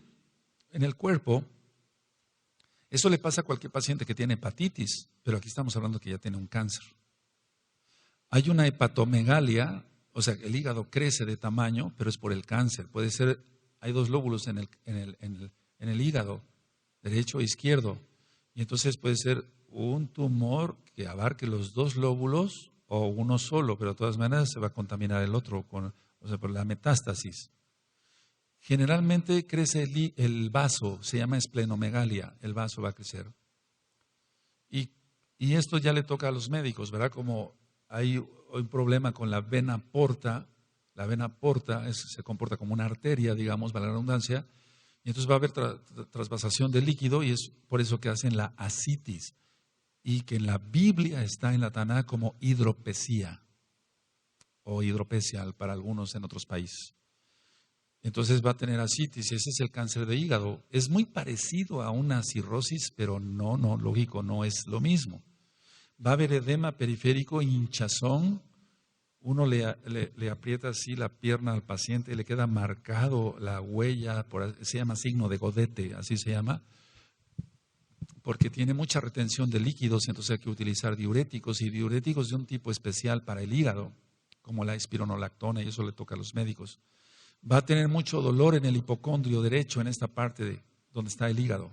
en el cuerpo. Eso le pasa a cualquier paciente que tiene hepatitis, pero aquí estamos hablando que ya tiene un cáncer. Hay una hepatomegalia, o sea, el hígado crece de tamaño, pero es por el cáncer. Puede ser, hay dos lóbulos en el hígado, derecho e izquierdo, y entonces puede ser un tumor que abarque los dos lóbulos o uno solo, pero de todas maneras se va a contaminar el otro, por la metástasis. Generalmente crece el vaso, se llama esplenomegalia, el vaso va a crecer. Y esto ya le toca a los médicos, ¿verdad? Como hay un problema con la vena porta se comporta como una arteria, digamos, para la redundancia, y entonces va a haber trasvasación de líquido y es por eso que hacen la ascitis, y que en la Biblia está en la Taná como hidropesía o hidropesia para algunos en otros países. Entonces va a tener ascitis y ese es el cáncer de hígado. Es muy parecido a una cirrosis, pero no, lógico, no es lo mismo. Va a haber edema periférico, hinchazón, uno le aprieta así la pierna al paciente y le queda marcado la huella, se llama signo de Godete, así se llama, porque tiene mucha retención de líquidos, entonces hay que utilizar diuréticos, y diuréticos de un tipo especial para el hígado, como la espironolactona, y eso le toca a los médicos. Va a tener mucho dolor en el hipocondrio derecho, en esta parte donde está el hígado.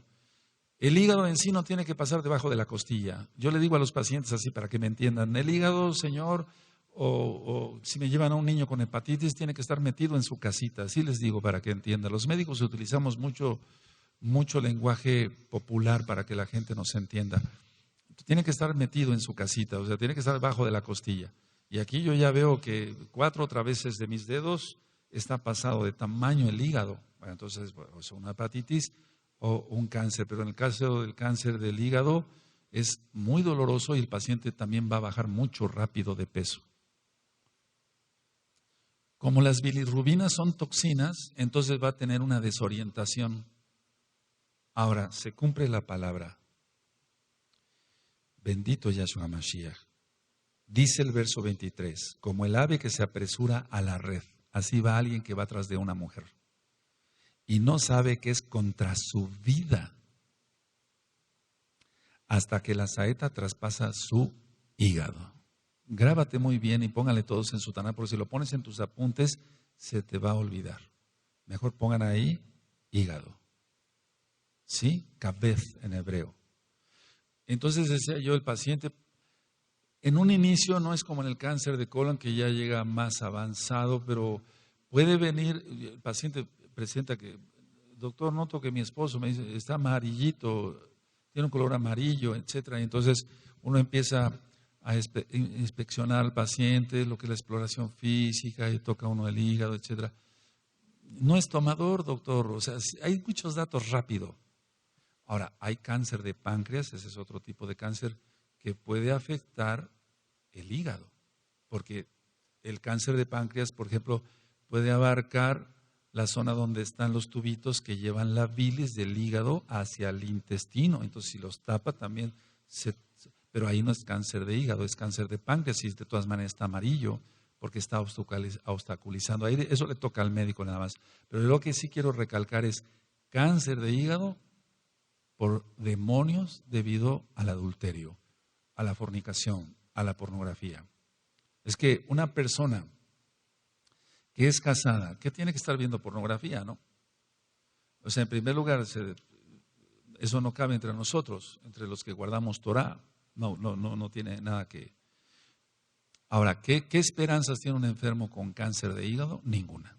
El hígado en sí no tiene que pasar debajo de la costilla. Yo le digo a los pacientes así para que me entiendan, el hígado, señor, o si me llevan a un niño con hepatitis, tiene que estar metido en su casita. Así les digo para que entiendan. Los médicos utilizamos mucho lenguaje popular para que la gente nos entienda. Tiene que estar metido en su casita, o sea, tiene que estar debajo de la costilla. Y aquí yo ya veo que 4 otra veces de mis dedos está pasado de tamaño el hígado. Bueno, entonces, es una hepatitis o un cáncer, pero en el caso del cáncer del hígado es muy doloroso y el paciente también va a bajar mucho rápido de peso. Como las bilirrubinas son toxinas, entonces va a tener una desorientación. Ahora, se cumple la palabra. Bendito Yahshua Mashiach. Dice el verso 23, como el ave que se apresura a la red, así va alguien que va tras de una mujer y no sabe que es contra su vida hasta que la saeta traspasa su hígado. Grábate muy bien y póngale todos en su taná, porque si lo pones en tus apuntes se te va a olvidar. Mejor pongan ahí hígado. ¿Sí? Kabez en hebreo. Entonces decía yo, el paciente en un inicio no es como en el cáncer de colon que ya llega más avanzado, pero puede venir, el paciente presenta que, doctor, noto que mi esposo me dice, está amarillito, tiene un color amarillo, etcétera. Y entonces uno empieza a inspeccionar al paciente, lo que es la exploración física, y toca uno el hígado, etcétera. No es tomador, doctor, o sea, hay muchos datos rápido. Ahora, hay cáncer de páncreas, ese es otro tipo de cáncer que puede afectar el hígado, porque el cáncer de páncreas, por ejemplo, puede abarcar la zona donde están los tubitos que llevan la bilis del hígado hacia el intestino. Entonces, si los tapa también, pero ahí no es cáncer de hígado, es cáncer de páncreas y de todas maneras está amarillo porque está obstaculizando. Ahí eso le toca al médico nada más. Pero lo que sí quiero recalcar es cáncer de hígado por demonios debido al adulterio, a la fornicación, a la pornografía. Es que una persona que es casada, ¿qué tiene que estar viendo pornografía, no? O sea, en primer lugar, eso no cabe entre nosotros, entre los que guardamos Torah. No tiene nada que... Ahora, ¿qué esperanzas tiene un enfermo con cáncer de hígado? Ninguna.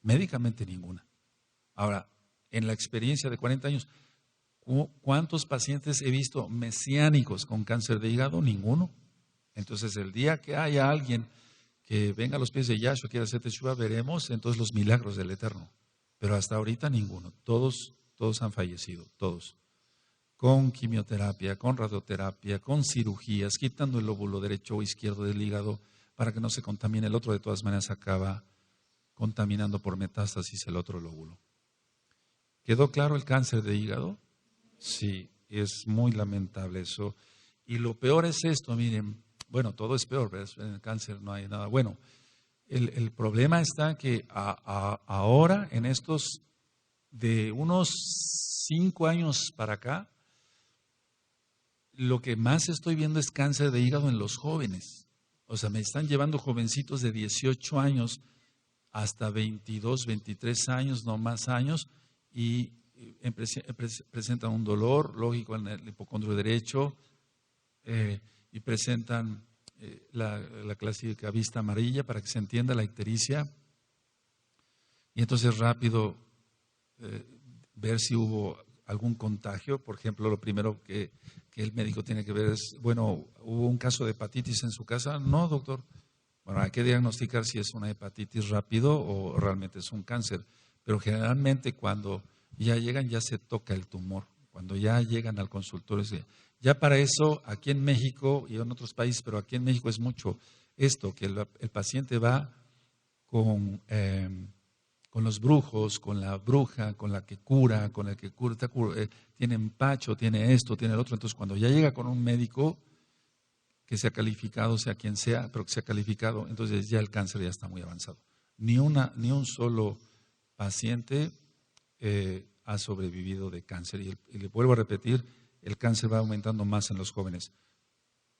Médicamente ninguna. Ahora, en la experiencia de 40 años, ¿cuántos pacientes he visto mesiánicos con cáncer de hígado? Ninguno. Entonces, el día que haya alguien que venga a los pies de Yahshua, quiera hacer teshuva, veremos entonces los milagros del Eterno. Pero hasta ahorita ninguno. Todos han fallecido, todos. Con quimioterapia, con radioterapia, con cirugías, quitando el lóbulo derecho o izquierdo del hígado para que no se contamine. El otro de todas maneras acaba contaminando por metástasis el otro lóbulo. ¿Quedó claro el cáncer de hígado? Sí, es muy lamentable eso. Y lo peor es esto, miren, bueno, todo es peor, ¿verdad? En el cáncer no hay nada bueno. El problema está que ahora, en estos, de unos 5 años para acá, lo que más estoy viendo es cáncer de hígado en los jóvenes. O sea, me están llevando jovencitos de 18 años hasta 22, 23 años, no más años, y presentan un dolor, lógico, en el hipocondrio derecho, y presentan la clásica vista amarilla para que se entienda la ictericia. Y entonces rápido ver si hubo algún contagio. Por ejemplo, lo primero que el médico tiene que ver es, bueno, ¿hubo un caso de hepatitis en su casa? No, doctor. Bueno, hay que diagnosticar si es una hepatitis rápido o realmente es un cáncer. Pero generalmente cuando ya llegan, ya se toca el tumor. Cuando ya llegan al consultorio, ya para eso, aquí en México y en otros países, pero aquí en México es mucho esto, que el paciente va con los brujos, con la bruja, con la que cura, con el que cura, tiene empacho, tiene esto, tiene el otro. Entonces, cuando ya llega con un médico, que se ha calificado, sea quien sea, pero que se ha calificado, entonces ya el cáncer ya está muy avanzado. Ni un solo paciente ha sobrevivido de cáncer. Y le vuelvo a repetir, el cáncer va aumentando más en los jóvenes.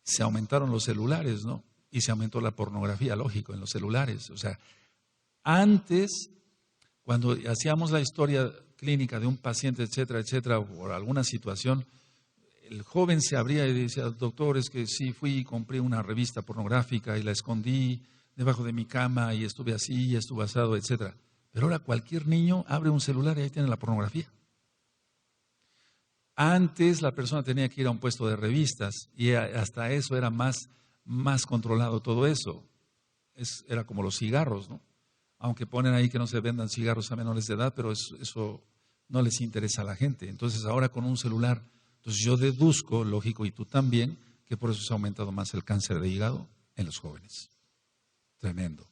Se aumentaron los celulares, ¿no? Y se aumentó la pornografía, lógico, en los celulares. O sea, antes, cuando hacíamos la historia clínica de un paciente, etcétera, etcétera, o por alguna situación, el joven se abría y decía, doctor, es que sí, fui y compré una revista pornográfica y la escondí debajo de mi cama y estuve así, y estuve asado, etcétera. Pero ahora cualquier niño abre un celular y ahí tiene la pornografía. Antes la persona tenía que ir a un puesto de revistas y hasta eso era más controlado todo eso. Era como los cigarros, ¿no? Aunque ponen ahí que no se vendan cigarros a menores de edad, pero eso no les interesa a la gente. Entonces ahora con un celular, entonces yo deduzco, lógico, y tú también, que por eso se ha aumentado más el cáncer de hígado en los jóvenes. Tremendo.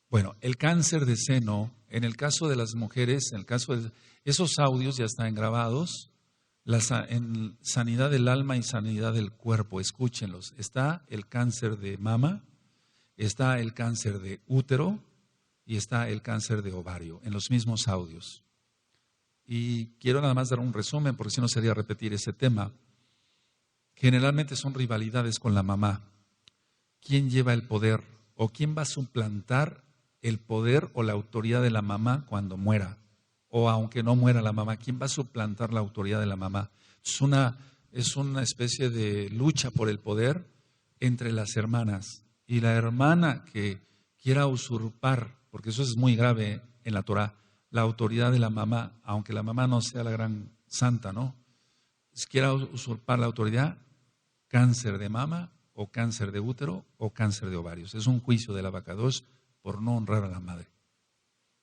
Bueno, el cáncer de seno, en el caso de las mujeres, en el caso de esos audios ya están grabados, en sanidad del alma y sanidad del cuerpo, escúchenlos. Está el cáncer de mama, está el cáncer de útero y está el cáncer de ovario, en los mismos audios. Y quiero nada más dar un resumen, porque si no sería repetir ese tema. Generalmente son rivalidades con la mamá. ¿Quién lleva el poder o quién va a suplantar el poder o la autoridad de la mamá cuando muera? O aunque no muera la mamá, ¿quién va a suplantar la autoridad de la mamá? Es una especie de lucha por el poder entre las hermanas. Y la hermana que quiera usurpar, porque eso es muy grave en la Torah, la autoridad de la mamá, aunque la mamá no sea la gran santa, ¿no? Si quiera usurpar la autoridad, cáncer de mama o cáncer de útero o cáncer de ovarios. Es un juicio del abacados por no honrar a la madre.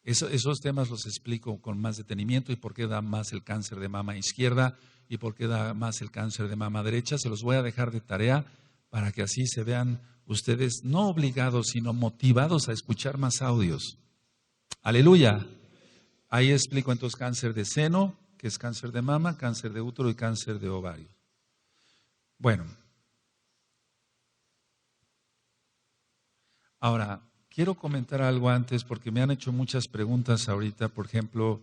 Esos temas los explico con más detenimiento y por qué da más el cáncer de mama izquierda y por qué da más el cáncer de mama derecha. Se los voy a dejar de tarea para que así se vean ustedes no obligados, sino motivados a escuchar más audios. Aleluya. Ahí explico entonces cáncer de seno, que es cáncer de mama, cáncer de útero y cáncer de ovario. Bueno, ahora quiero comentar algo antes porque me han hecho muchas preguntas ahorita, por ejemplo,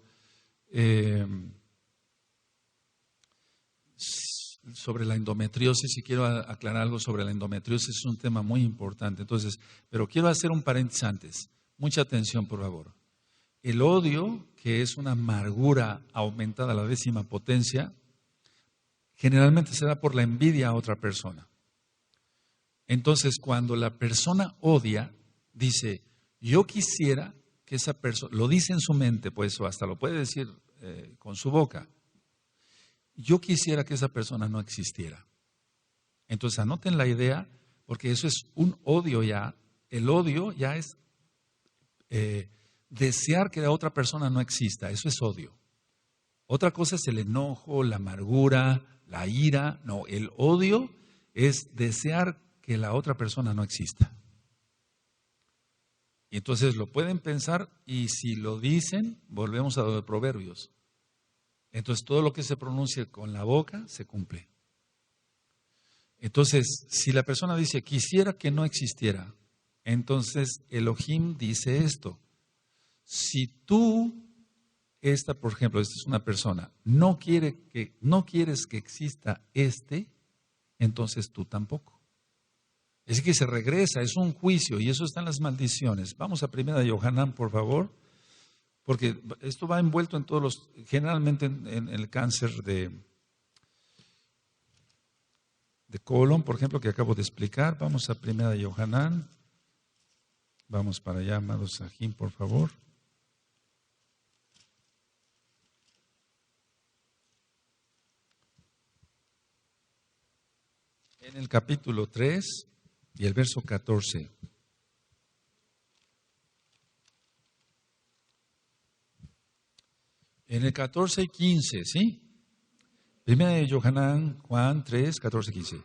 sobre la endometriosis, y quiero aclarar algo sobre la endometriosis, es un tema muy importante. Entonces, pero quiero hacer un paréntesis antes. Mucha atención, por favor. El odio, que es una amargura aumentada a la 10ª potencia, generalmente se da por la envidia a otra persona. Entonces, cuando la persona odia, dice, yo quisiera que esa persona, lo dice en su mente, pues, o hasta lo puede decir con su boca, yo quisiera que esa persona no existiera. Entonces, anoten la idea, porque eso es un odio ya. El odio ya es desear que la otra persona no exista, eso es odio. Otra cosa es el enojo, la amargura, la ira. No, el odio es desear que la otra persona no exista. Y entonces lo pueden pensar y si lo dicen, volvemos a los proverbios. Entonces todo lo que se pronuncie con la boca se cumple. Entonces, si la persona dice, quisiera que no existiera, entonces Elohim dice esto. Si tú, por ejemplo, esta es una persona, no quieres que exista entonces tú tampoco. Es que se regresa, es un juicio y eso está en las maldiciones. Vamos a 1 Yohanan, por favor, porque esto va envuelto en generalmente en el cáncer de colon, por ejemplo, que acabo de explicar. Vamos a 1 Yohanan. Vamos para allá, amados Sahim, por favor. En el capítulo 3 y el verso 14. En el 14 y 15, ¿sí? 1 Yohanan, Juan 3, 14 y 15.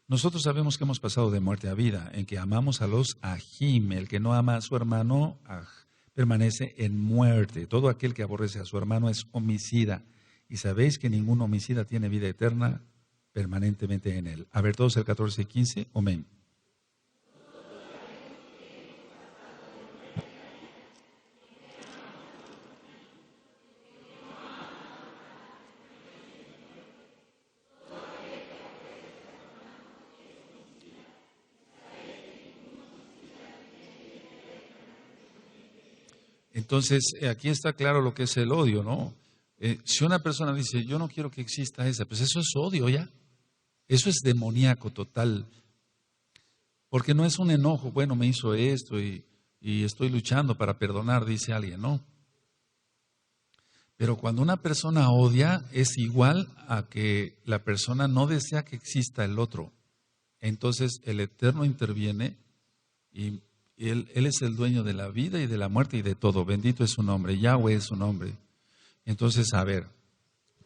Nosotros sabemos que hemos pasado de muerte a vida, en que amamos a los ajim. El que no ama a su hermano permanece en muerte. Todo aquel que aborrece a su hermano es homicida. Y sabéis que ningún homicida tiene vida eterna permanentemente en él. A ver, todos el 14 y 15, amén. Entonces, aquí está claro lo que es el odio, ¿no? Si una persona dice, yo no quiero que exista esa, pues eso es odio ya. Eso es demoníaco total. Porque no es un enojo, bueno, me hizo esto y estoy luchando para perdonar, dice alguien, ¿no? Pero cuando una persona odia, es igual a que la persona no desea que exista el otro. Entonces, el Eterno interviene y él es el dueño de la vida y de la muerte y de todo. Bendito es su nombre, Yahweh es su nombre. Entonces, a ver,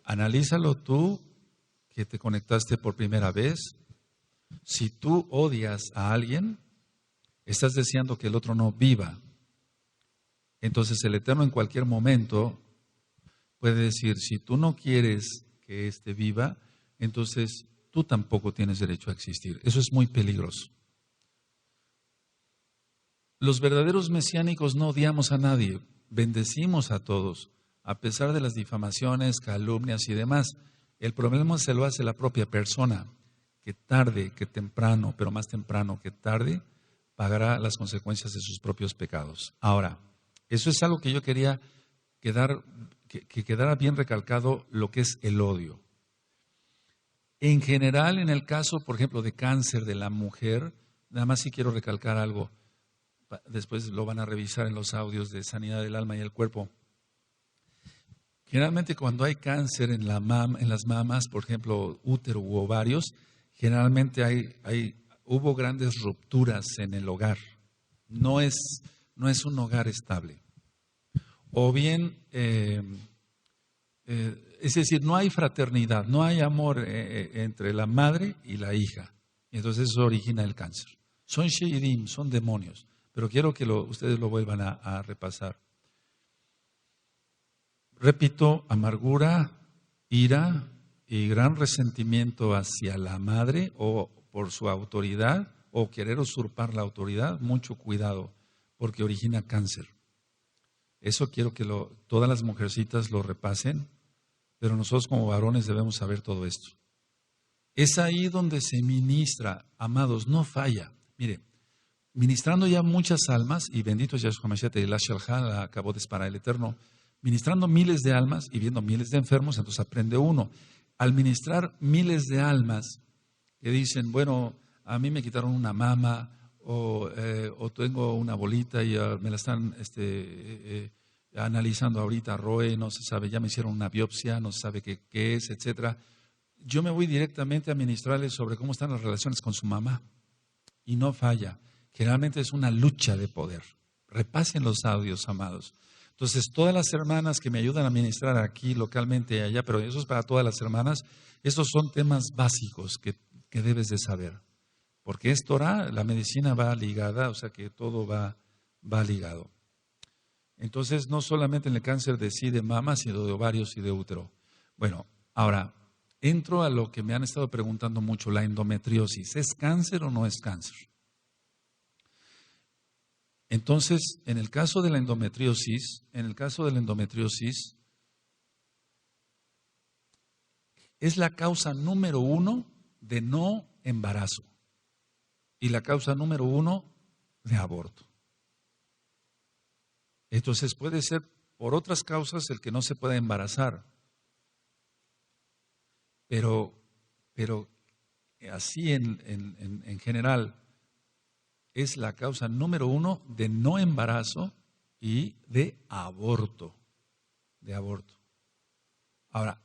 analízalo tú que te conectaste por primera vez. Si tú odias a alguien, estás deseando que el otro no viva. Entonces el Eterno en cualquier momento puede decir, si tú no quieres que éste viva, entonces tú tampoco tienes derecho a existir. Eso es muy peligroso. Los verdaderos mesiánicos no odiamos a nadie, bendecimos a todos, a pesar de las difamaciones, calumnias y demás. El problema se lo hace la propia persona, que tarde, que temprano, pero más temprano que tarde, pagará las consecuencias de sus propios pecados. Ahora, eso es algo que yo quería que quedara bien recalcado, lo que es el odio. En general, en el caso, por ejemplo, de cáncer de la mujer, nada más sí quiero recalcar algo. Después lo van a revisar en los audios de sanidad del alma y el cuerpo. Generalmente cuando hay cáncer en las mamas, por ejemplo, útero u ovarios, generalmente hubo grandes rupturas en el hogar. No es un hogar estable. O bien, es decir, no hay fraternidad, no hay amor entre la madre y la hija. Y entonces eso origina el cáncer. Son sheidim, son demonios. Pero quiero que ustedes lo vuelvan a repasar. Repito, amargura, ira y gran resentimiento hacia la madre o por su autoridad o querer usurpar la autoridad, mucho cuidado, porque origina cáncer. Eso quiero que todas las mujercitas lo repasen, pero nosotros como varones debemos saber todo esto. Es ahí donde se ministra, amados, no falla. Mire, ministrando ya muchas almas, y bendito es Yahshua Mashiach, la Shalha, la acabó de disparar el Eterno, ministrando miles de almas y viendo miles de enfermos, entonces aprende uno. Al ministrar miles de almas que dicen, bueno, a mí me quitaron una mama o tengo una bolita y me la están analizando ahorita, ROE, no se sabe, ya me hicieron una biopsia, no se sabe qué es, etcétera. Yo me voy directamente a ministrarles sobre cómo están las relaciones con su mamá y no falla. Generalmente es una lucha de poder. Repasen los audios, amados. Entonces, todas las hermanas que me ayudan a ministrar aquí, localmente y allá, pero eso es para todas las hermanas, estos son temas básicos que debes de saber. Porque es Torah, la medicina va ligada, o sea que todo va ligado. Entonces, no solamente en el cáncer de mama, sino de ovarios y de útero. Bueno, ahora, entro a lo que me han estado preguntando mucho, la endometriosis. ¿Es cáncer o no es cáncer? Entonces, en el caso de la endometriosis, es la causa número 1 de no embarazo y la causa número 1 de aborto. Entonces puede ser por otras causas el que no se pueda embarazar, pero así en general, es la causa número 1 de no embarazo y de aborto. Ahora,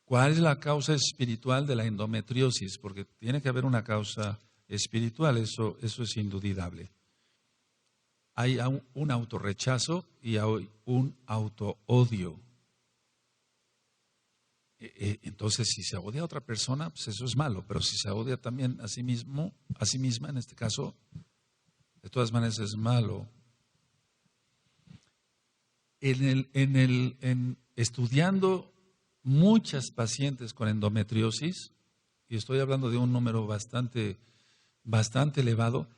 ¿cuál es la causa espiritual de la endometriosis? Porque tiene que haber una causa espiritual, eso es indudable. Hay un autorrechazo y hay un autoodio. Entonces, si se odia a otra persona, pues eso es malo, pero si se odia también a sí misma, en este caso, de todas maneras es malo. Estudiando muchas pacientes con endometriosis, y estoy hablando de un número bastante elevado,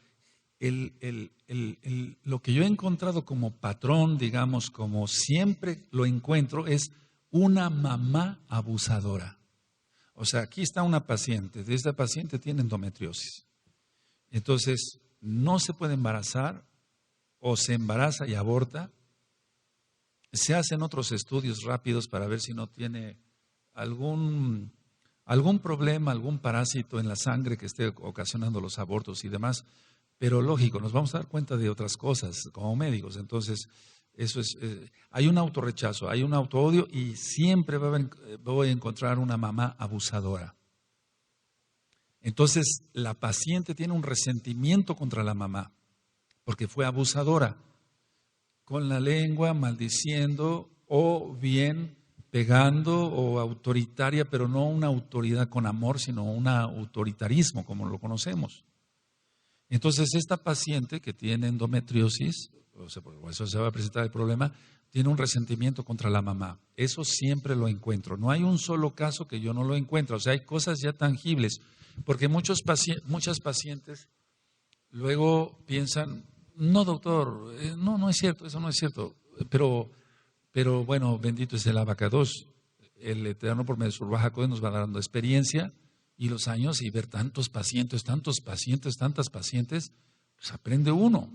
lo que yo he encontrado como patrón, digamos, como siempre lo encuentro, es una mamá abusadora. O sea, aquí está una paciente, esta paciente tiene endometriosis. Entonces, no se puede embarazar o se embaraza y aborta. Se hacen otros estudios rápidos para ver si no tiene algún problema, algún parásito en la sangre que esté ocasionando los abortos y demás. Pero lógico, nos vamos a dar cuenta de otras cosas como médicos. Entonces, eso es, hay un autorrechazo, hay un autoodio y siempre voy a encontrar una mamá abusadora. Entonces, la paciente tiene un resentimiento contra la mamá porque fue abusadora, con la lengua, maldiciendo o bien pegando o autoritaria, pero no una autoridad con amor, sino un autoritarismo como lo conocemos. Entonces, esta paciente que tiene endometriosis, o sea, por eso se va a presentar el problema, tiene un resentimiento contra la mamá. Eso siempre lo encuentro. No hay un solo caso que yo no lo encuentre. O sea, hay cosas ya tangibles. Porque muchas pacientes luego piensan, no doctor, no es cierto, eso no es cierto. Pero bueno, bendito es el abacados. El Eterno por medio de su Ruaj HaKodesh nos va dando experiencia y los años y ver tantas pacientes, pues aprende uno.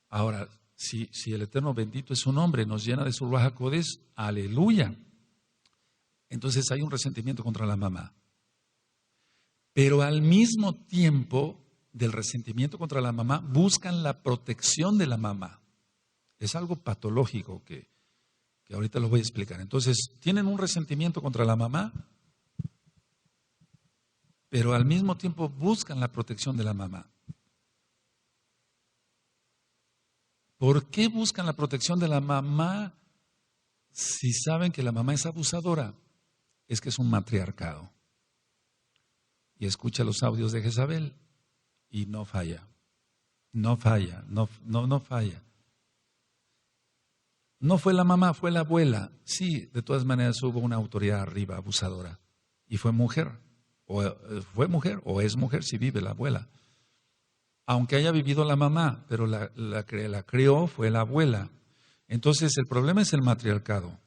Ahora, si el Eterno bendito es su nombre, nos llena de su Ruaj HaKodesh, aleluya. Entonces hay un resentimiento contra la mamá. Pero al mismo tiempo del resentimiento contra la mamá, buscan la protección de la mamá. Es algo patológico que ahorita lo voy a explicar. Entonces, tienen un resentimiento contra la mamá, pero al mismo tiempo buscan la protección de la mamá. ¿Por qué buscan la protección de la mamá si saben que la mamá es abusadora? Es que es un matriarcado. Y escucha los audios de Jezabel y no falla. No falla. No fue la mamá, fue la abuela. Sí, de todas maneras hubo una autoridad arriba abusadora. Y fue mujer. O es mujer si vive la abuela. Aunque haya vivido la mamá, pero la crió fue la abuela. Entonces el problema es el matriarcado.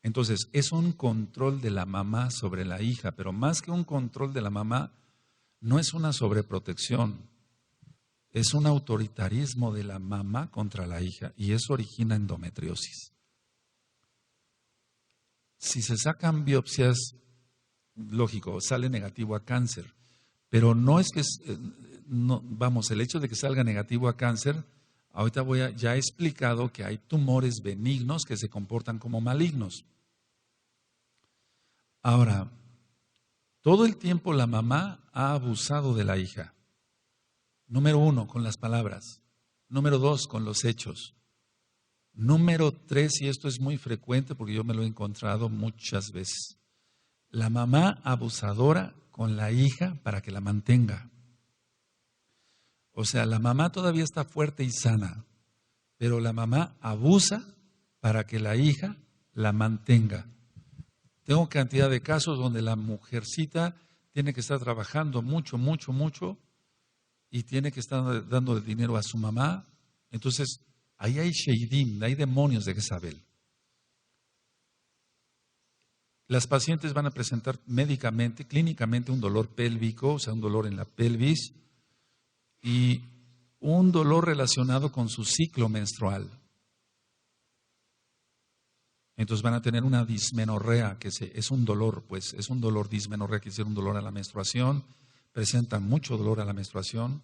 Entonces es un control de la mamá sobre la hija, pero más que un control de la mamá, no es una sobreprotección. Es un autoritarismo de la mamá contra la hija y eso origina endometriosis. Si se sacan biopsias, lógico, sale negativo a cáncer, pero no es que, el hecho de que salga negativo a cáncer, ahorita ya he explicado que hay tumores benignos que se comportan como malignos. Ahora, todo el tiempo la mamá ha abusado de la hija. Número 1, con las palabras. Número 2, con los hechos. Número 3, y esto es muy frecuente porque yo me lo he encontrado muchas veces. La mamá abusadora con la hija para que la mantenga. O sea, la mamá todavía está fuerte y sana, pero la mamá abusa para que la hija la mantenga. Tengo cantidad de casos donde la mujercita tiene que estar trabajando mucho y tiene que estar dando el dinero a su mamá. Entonces, ahí hay sheidim, hay demonios de Jezabel. Las pacientes van a presentar médicamente, clínicamente, un dolor pélvico, o sea, un dolor en la pelvis y un dolor relacionado con su ciclo menstrual. Entonces van a tener una dismenorrea, que es un dolor, pues es un dolor dismenorrea, que es un dolor a la menstruación, presentan mucho dolor a la menstruación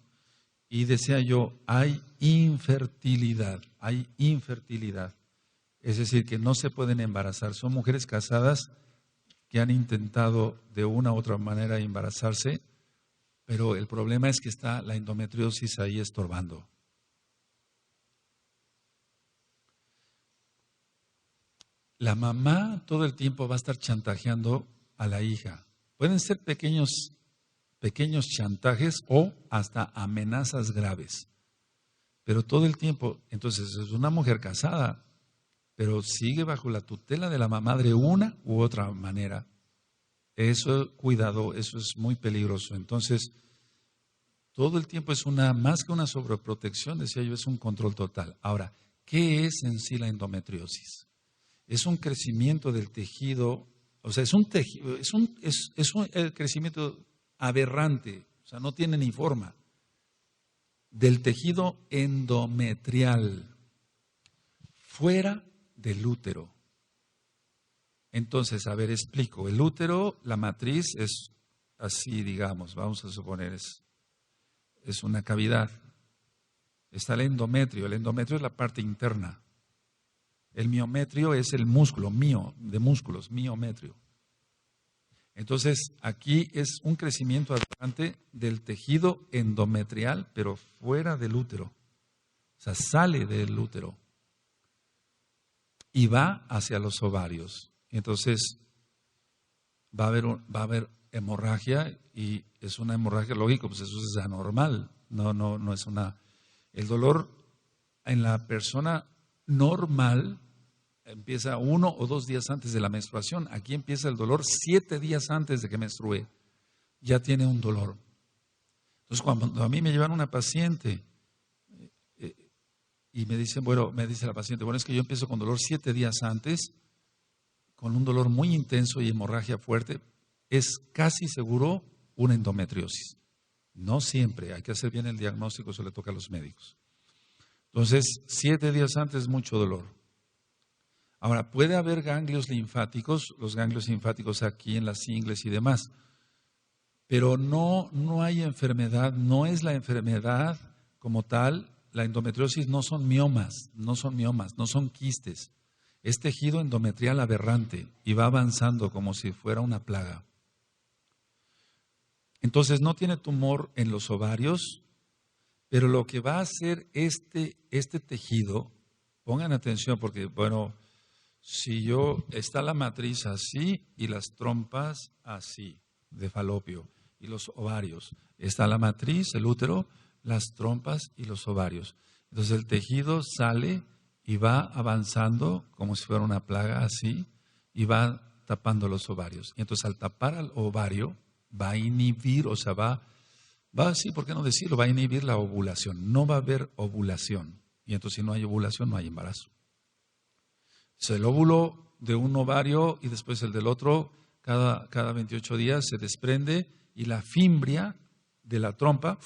y decía yo, hay infertilidad. Es decir, que no se pueden embarazar. Son mujeres casadas que han intentado de una u otra manera embarazarse, pero el problema es que está la endometriosis ahí estorbando. La mamá todo el tiempo va a estar chantajeando a la hija. Pueden ser pequeños chantajes o hasta amenazas graves. Pero todo el tiempo, entonces es una mujer casada, pero sigue bajo la tutela de la mamá de una u otra manera. Eso, cuidado, eso es muy peligroso. Entonces, todo el tiempo es más que una sobreprotección, decía yo, es un control total. Ahora, ¿qué es en sí la endometriosis? Es un crecimiento del tejido, o sea, es un tejido, el crecimiento aberrante, o sea, no tiene ni forma, del tejido endometrial, fuera del útero. Entonces, a ver, explico. El útero, la matriz es así, digamos, vamos a suponer, es una cavidad. Está el endometrio es la parte interna. El miometrio es el músculo, de músculos, miometrio. Entonces, aquí es un crecimiento adelante del tejido endometrial, pero fuera del útero. O sea, sale del útero y va hacia los ovarios. Entonces, va a haber hemorragia, y es una hemorragia, lógico, pues eso es anormal. No es una... El dolor en la persona normal empieza 1 o 2 días antes de la menstruación. Aquí empieza el dolor 7 días antes de que menstrue. Ya tiene un dolor. Entonces, cuando a mí me llevan una paciente y me dice la paciente, bueno, es que yo empiezo con dolor 7 días antes, con un dolor muy intenso y hemorragia fuerte, es casi seguro una endometriosis. No siempre, hay que hacer bien el diagnóstico, eso le toca a los médicos. Entonces, 7 días antes, mucho dolor. Ahora, puede haber ganglios linfáticos, los ganglios linfáticos aquí en las ingles y demás, pero no hay enfermedad, no es la enfermedad como tal. La endometriosis no son miomas, no son quistes. Es tejido endometrial aberrante y va avanzando como si fuera una plaga. Entonces no tiene tumor en los ovarios, pero lo que va a hacer este tejido, pongan atención porque, bueno, si está la matriz así y las trompas así, de falopio, y los ovarios, está la matriz, el útero, las trompas y los ovarios. Entonces el tejido sale y va avanzando como si fuera una plaga así, y va tapando los ovarios. Y entonces al tapar al ovario, va a inhibir, o sea, va así, ¿por qué no decirlo? Va a inhibir la ovulación. No va a haber ovulación. Y entonces si no hay ovulación, no hay embarazo. Entonces, el óvulo de un ovario y después el del otro, cada 28 días se desprende y la fimbria de la trompa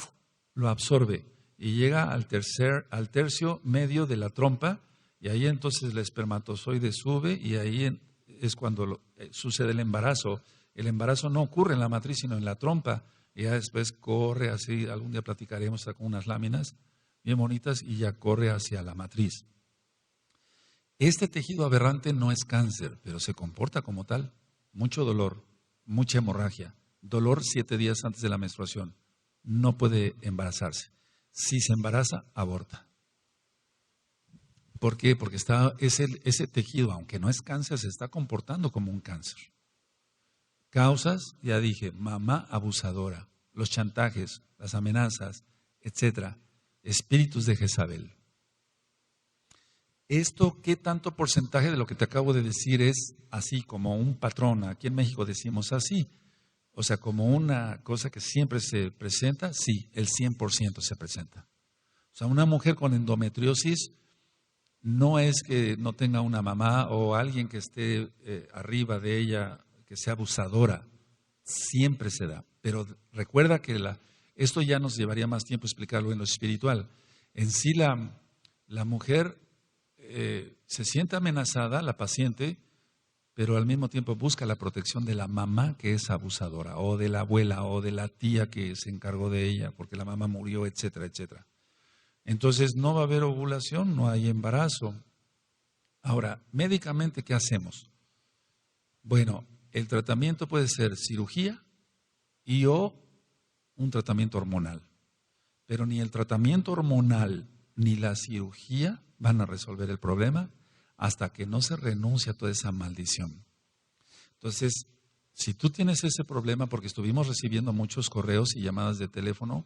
lo absorbe y llega al tercio medio de la trompa, y ahí entonces el espermatozoide sube y ahí es cuando sucede el embarazo. El embarazo no ocurre en la matriz, sino en la trompa, y ya después corre así, algún día platicaremos con unas láminas bien bonitas, y ya corre hacia la matriz. Este tejido aberrante no es cáncer, pero se comporta como tal. Mucho dolor, mucha hemorragia, dolor 7 días antes de la menstruación. No puede embarazarse. Si se embaraza, aborta. ¿Por qué? Porque ese tejido, aunque no es cáncer, se está comportando como un cáncer. Causas, ya dije, mamá abusadora, los chantajes, las amenazas, etcétera, espíritus de Jezabel. Esto, ¿qué tanto porcentaje de lo que te acabo de decir es así como un patrón? Aquí en México decimos así, o sea, como una cosa que siempre se presenta. Sí, el 100% se presenta. O sea, una mujer con endometriosis no es que no tenga una mamá o alguien que esté arriba de ella, que sea abusadora. Siempre se da. Pero recuerda que esto ya nos llevaría más tiempo explicarlo en lo espiritual. En sí la mujer se siente amenazada, la paciente, pero al mismo tiempo busca la protección de la mamá que es abusadora, o de la abuela, o de la tía que se encargó de ella porque la mamá murió, etcétera, etcétera. Entonces no va a haber ovulación, no hay embarazo. Ahora, médicamente, ¿qué hacemos? Bueno, el tratamiento puede ser cirugía o un tratamiento hormonal. Pero ni el tratamiento hormonal ni la cirugía van a resolver el problema hasta que no se renuncie a toda esa maldición. Entonces, si tú tienes ese problema, porque estuvimos recibiendo muchos correos y llamadas de teléfono,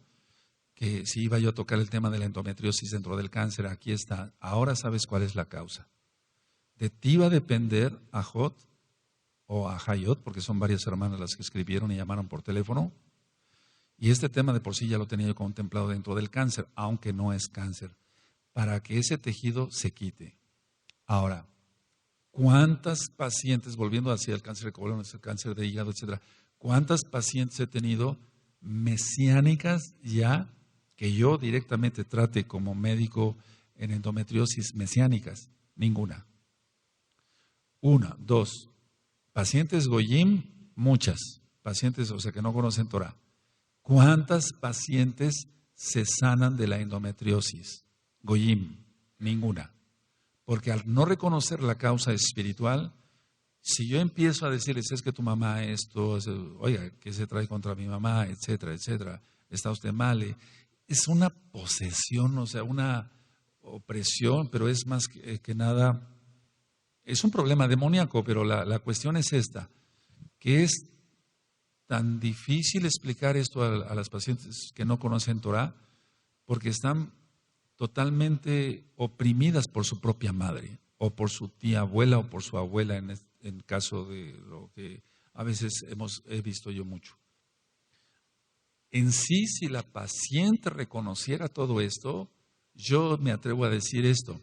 que si iba yo a tocar el tema de la endometriosis dentro del cáncer, aquí está. Ahora sabes cuál es la causa. De ti va a depender, Ajot, o Ahayot, porque son varias hermanas las que escribieron y llamaron por teléfono. Y este tema de por sí ya lo tenía yo contemplado dentro del cáncer, aunque no es cáncer, para que ese tejido se quite. Ahora, ¿cuántas pacientes, volviendo hacia el cáncer de colon, el cáncer de hígado, etcétera, cuántas pacientes he tenido mesiánicas ya que yo directamente trate como médico en endometriosis mesiánicas? Ninguna. Una, dos. Pacientes Goyim, muchas. Pacientes, o sea, que no conocen Torah. ¿Cuántas pacientes se sanan de la endometriosis? Goyim, ninguna. Porque al no reconocer la causa espiritual, si yo empiezo a decirles, es que tu mamá esto, oiga, ¿qué se trae contra mi mamá? Etcétera, etcétera. Está usted mal. Es una posesión, o sea, una opresión, pero es más que nada, es un problema demoníaco, pero la cuestión es esta, que es tan difícil explicar esto a las pacientes que no conocen Torah, porque están totalmente oprimidas por su propia madre, o por su tía abuela, o por su abuela, en caso de lo que a veces he visto yo mucho. En sí, si la paciente reconociera todo esto, yo me atrevo a decir esto.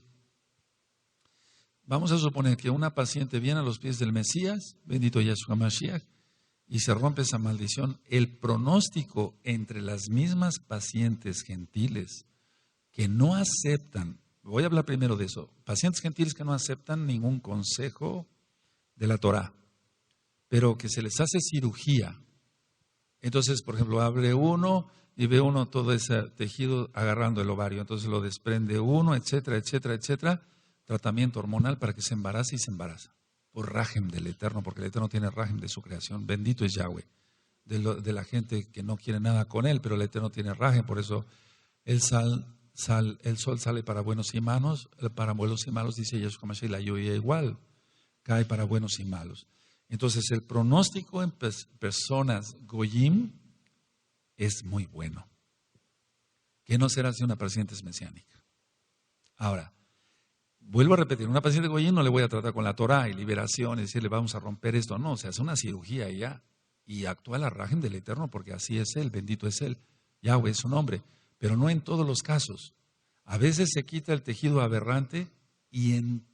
Vamos a suponer que una paciente viene a los pies del Mesías, bendito Yahshua Mashiach, y se rompe esa maldición. El pronóstico entre las mismas pacientes gentiles que no aceptan, voy a hablar primero de eso, pacientes gentiles que no aceptan ningún consejo de la Torah, pero que se les hace cirugía. Entonces, por ejemplo, abre uno y ve uno todo ese tejido agarrando el ovario, entonces lo desprende uno, etcétera, etcétera, etcétera, tratamiento hormonal para que se embarace y se embaraza, por rajem del Eterno, porque el Eterno tiene rajem de su creación, bendito es Yahweh, de la gente que no quiere nada con él, pero el Eterno tiene rajem, por eso el sol sale para buenos y malos, dice Yeshua Mashiach, la lluvia igual, cae para buenos y malos. Entonces el pronóstico en personas Goyim es muy bueno. ¿Qué no será si una paciente es mesiánica? Ahora, vuelvo a repetir, una paciente Goyim no le voy a tratar con la Torah y liberación y decirle vamos a romper esto. No, se hace una cirugía y ya. Y actúa la rajem del Eterno porque así es Él, bendito es Él. Yahweh es su nombre. Pero no en todos los casos. A veces se quita el tejido aberrante y en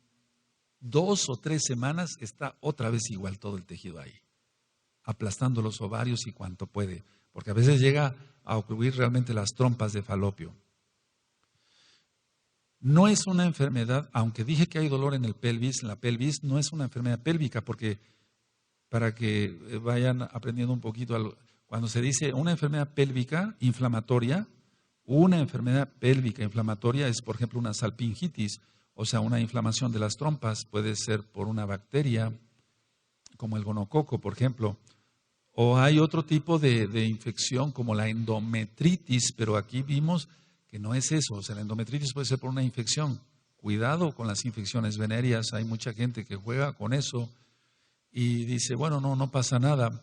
2 o 3 semanas está otra vez igual todo el tejido ahí, aplastando los ovarios y cuanto puede, porque a veces llega a ocurrir realmente las trompas de falopio. No es una enfermedad, aunque dije que hay dolor en la pelvis no es una enfermedad pélvica, porque para que vayan aprendiendo un poquito, cuando se dice una enfermedad pélvica inflamatoria, una enfermedad pélvica inflamatoria es, por ejemplo, una salpingitis, o sea, una inflamación de las trompas, puede ser por una bacteria, como el gonococo, por ejemplo. O hay otro tipo de infección, como la endometritis, pero aquí vimos que no es eso. O sea, la endometritis puede ser por una infección. Cuidado con las infecciones venéreas. Hay mucha gente que juega con eso y dice, bueno, no pasa nada.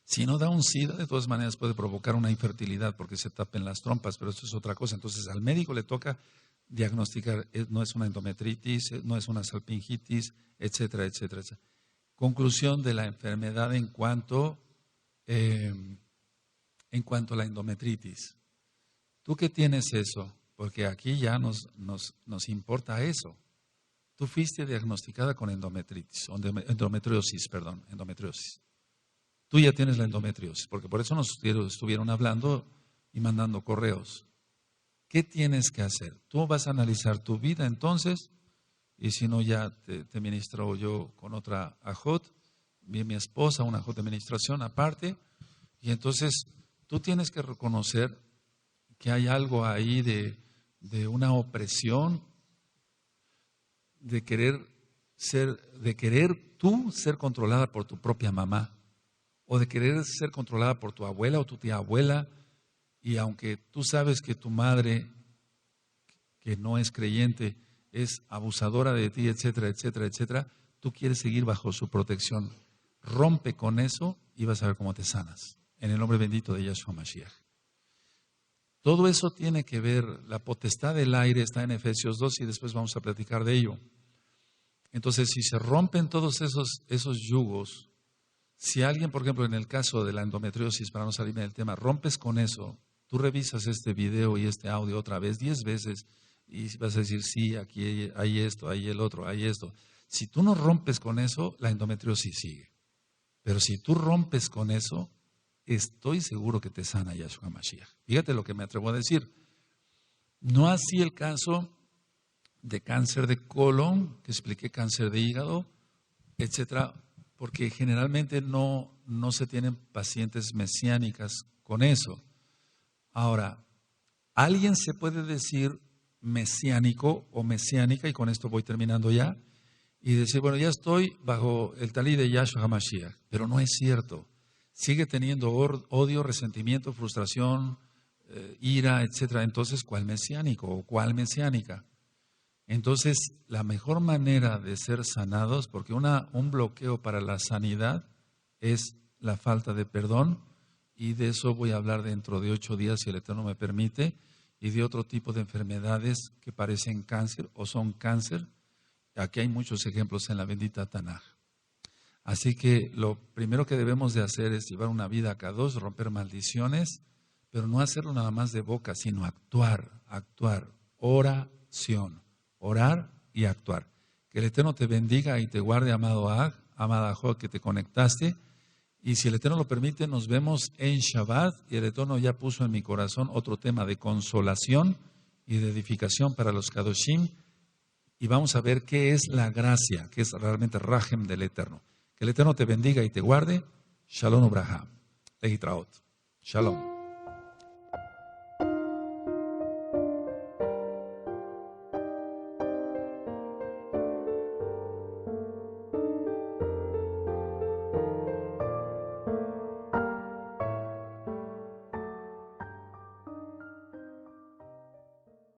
Si no da un SIDA, de todas maneras puede provocar una infertilidad porque se tapen las trompas, pero eso es otra cosa. Entonces, al médico le toca diagnosticar, no es una endometritis, no es una salpingitis, etcétera, etcétera, etcétera. Conclusión de la enfermedad en cuanto a la endometritis. ¿Tú qué tienes eso? Porque aquí ya nos importa eso. Tú fuiste diagnosticada con endometriosis. Tú ya tienes la endometriosis, porque por eso nos estuvieron hablando y mandando correos. ¿Qué tienes que hacer? Tú vas a analizar tu vida entonces, y si no ya te ministro yo con otra ajot, mi esposa, una ajot de administración aparte, y entonces tú tienes que reconocer que hay algo ahí de una opresión, de querer tú ser controlada por tu propia mamá, o de querer ser controlada por tu abuela o tu tía abuela, y aunque tú sabes que tu madre, que no es creyente, es abusadora de ti, etcétera, etcétera, etcétera, tú quieres seguir bajo su protección. Rompe con eso y vas a ver cómo te sanas. En el nombre bendito de Yahshua Mashiach. Todo eso tiene que ver, la potestad del aire está en Efesios 2 y después vamos a platicar de ello. Entonces, si se rompen todos esos yugos, si alguien, por ejemplo, en el caso de la endometriosis, para no salirme del tema, rompes con eso, tú revisas este video y este audio otra vez, 10 veces, y vas a decir, sí, aquí hay esto, hay el otro, hay esto. Si tú no rompes con eso, la endometriosis sigue. Pero si tú rompes con eso, estoy seguro que te sana Yahshua Mashiach. Fíjate lo que me atrevo a decir. No así el caso de cáncer de colon, que expliqué, cáncer de hígado, etcétera, porque generalmente no se tienen pacientes mesiánicas con eso. Ahora, ¿alguien se puede decir mesiánico o mesiánica? Y con esto voy terminando ya. Y decir, bueno, ya estoy bajo el talí de Yahshua HaMashiach, pero no es cierto. Sigue teniendo odio, resentimiento, frustración, ira, etcétera. Entonces, ¿cuál mesiánico o cuál mesiánica? Entonces, la mejor manera de ser sanados, porque un bloqueo para la sanidad es la falta de perdón, y de eso voy a hablar dentro de 8 días, si el Eterno me permite, y de otro tipo de enfermedades que parecen cáncer o son cáncer. Aquí hay muchos ejemplos en la bendita Tanaj. Así que lo primero que debemos de hacer es llevar una vida Kadosh, romper maldiciones, pero no hacerlo nada más de boca, sino actuar, oración, orar y actuar. Que el Eterno te bendiga y te guarde, amado Ag, amada Jo, que te conectaste. Y si el Eterno lo permite, nos vemos en Shabbat. Y el Eterno ya puso en mi corazón otro tema de consolación y de edificación para los Kadoshim. Y vamos a ver qué es la gracia, qué es realmente Rahem del Eterno. Que el Eterno te bendiga y te guarde. Shalom Ubraham. Leitraot. Shalom.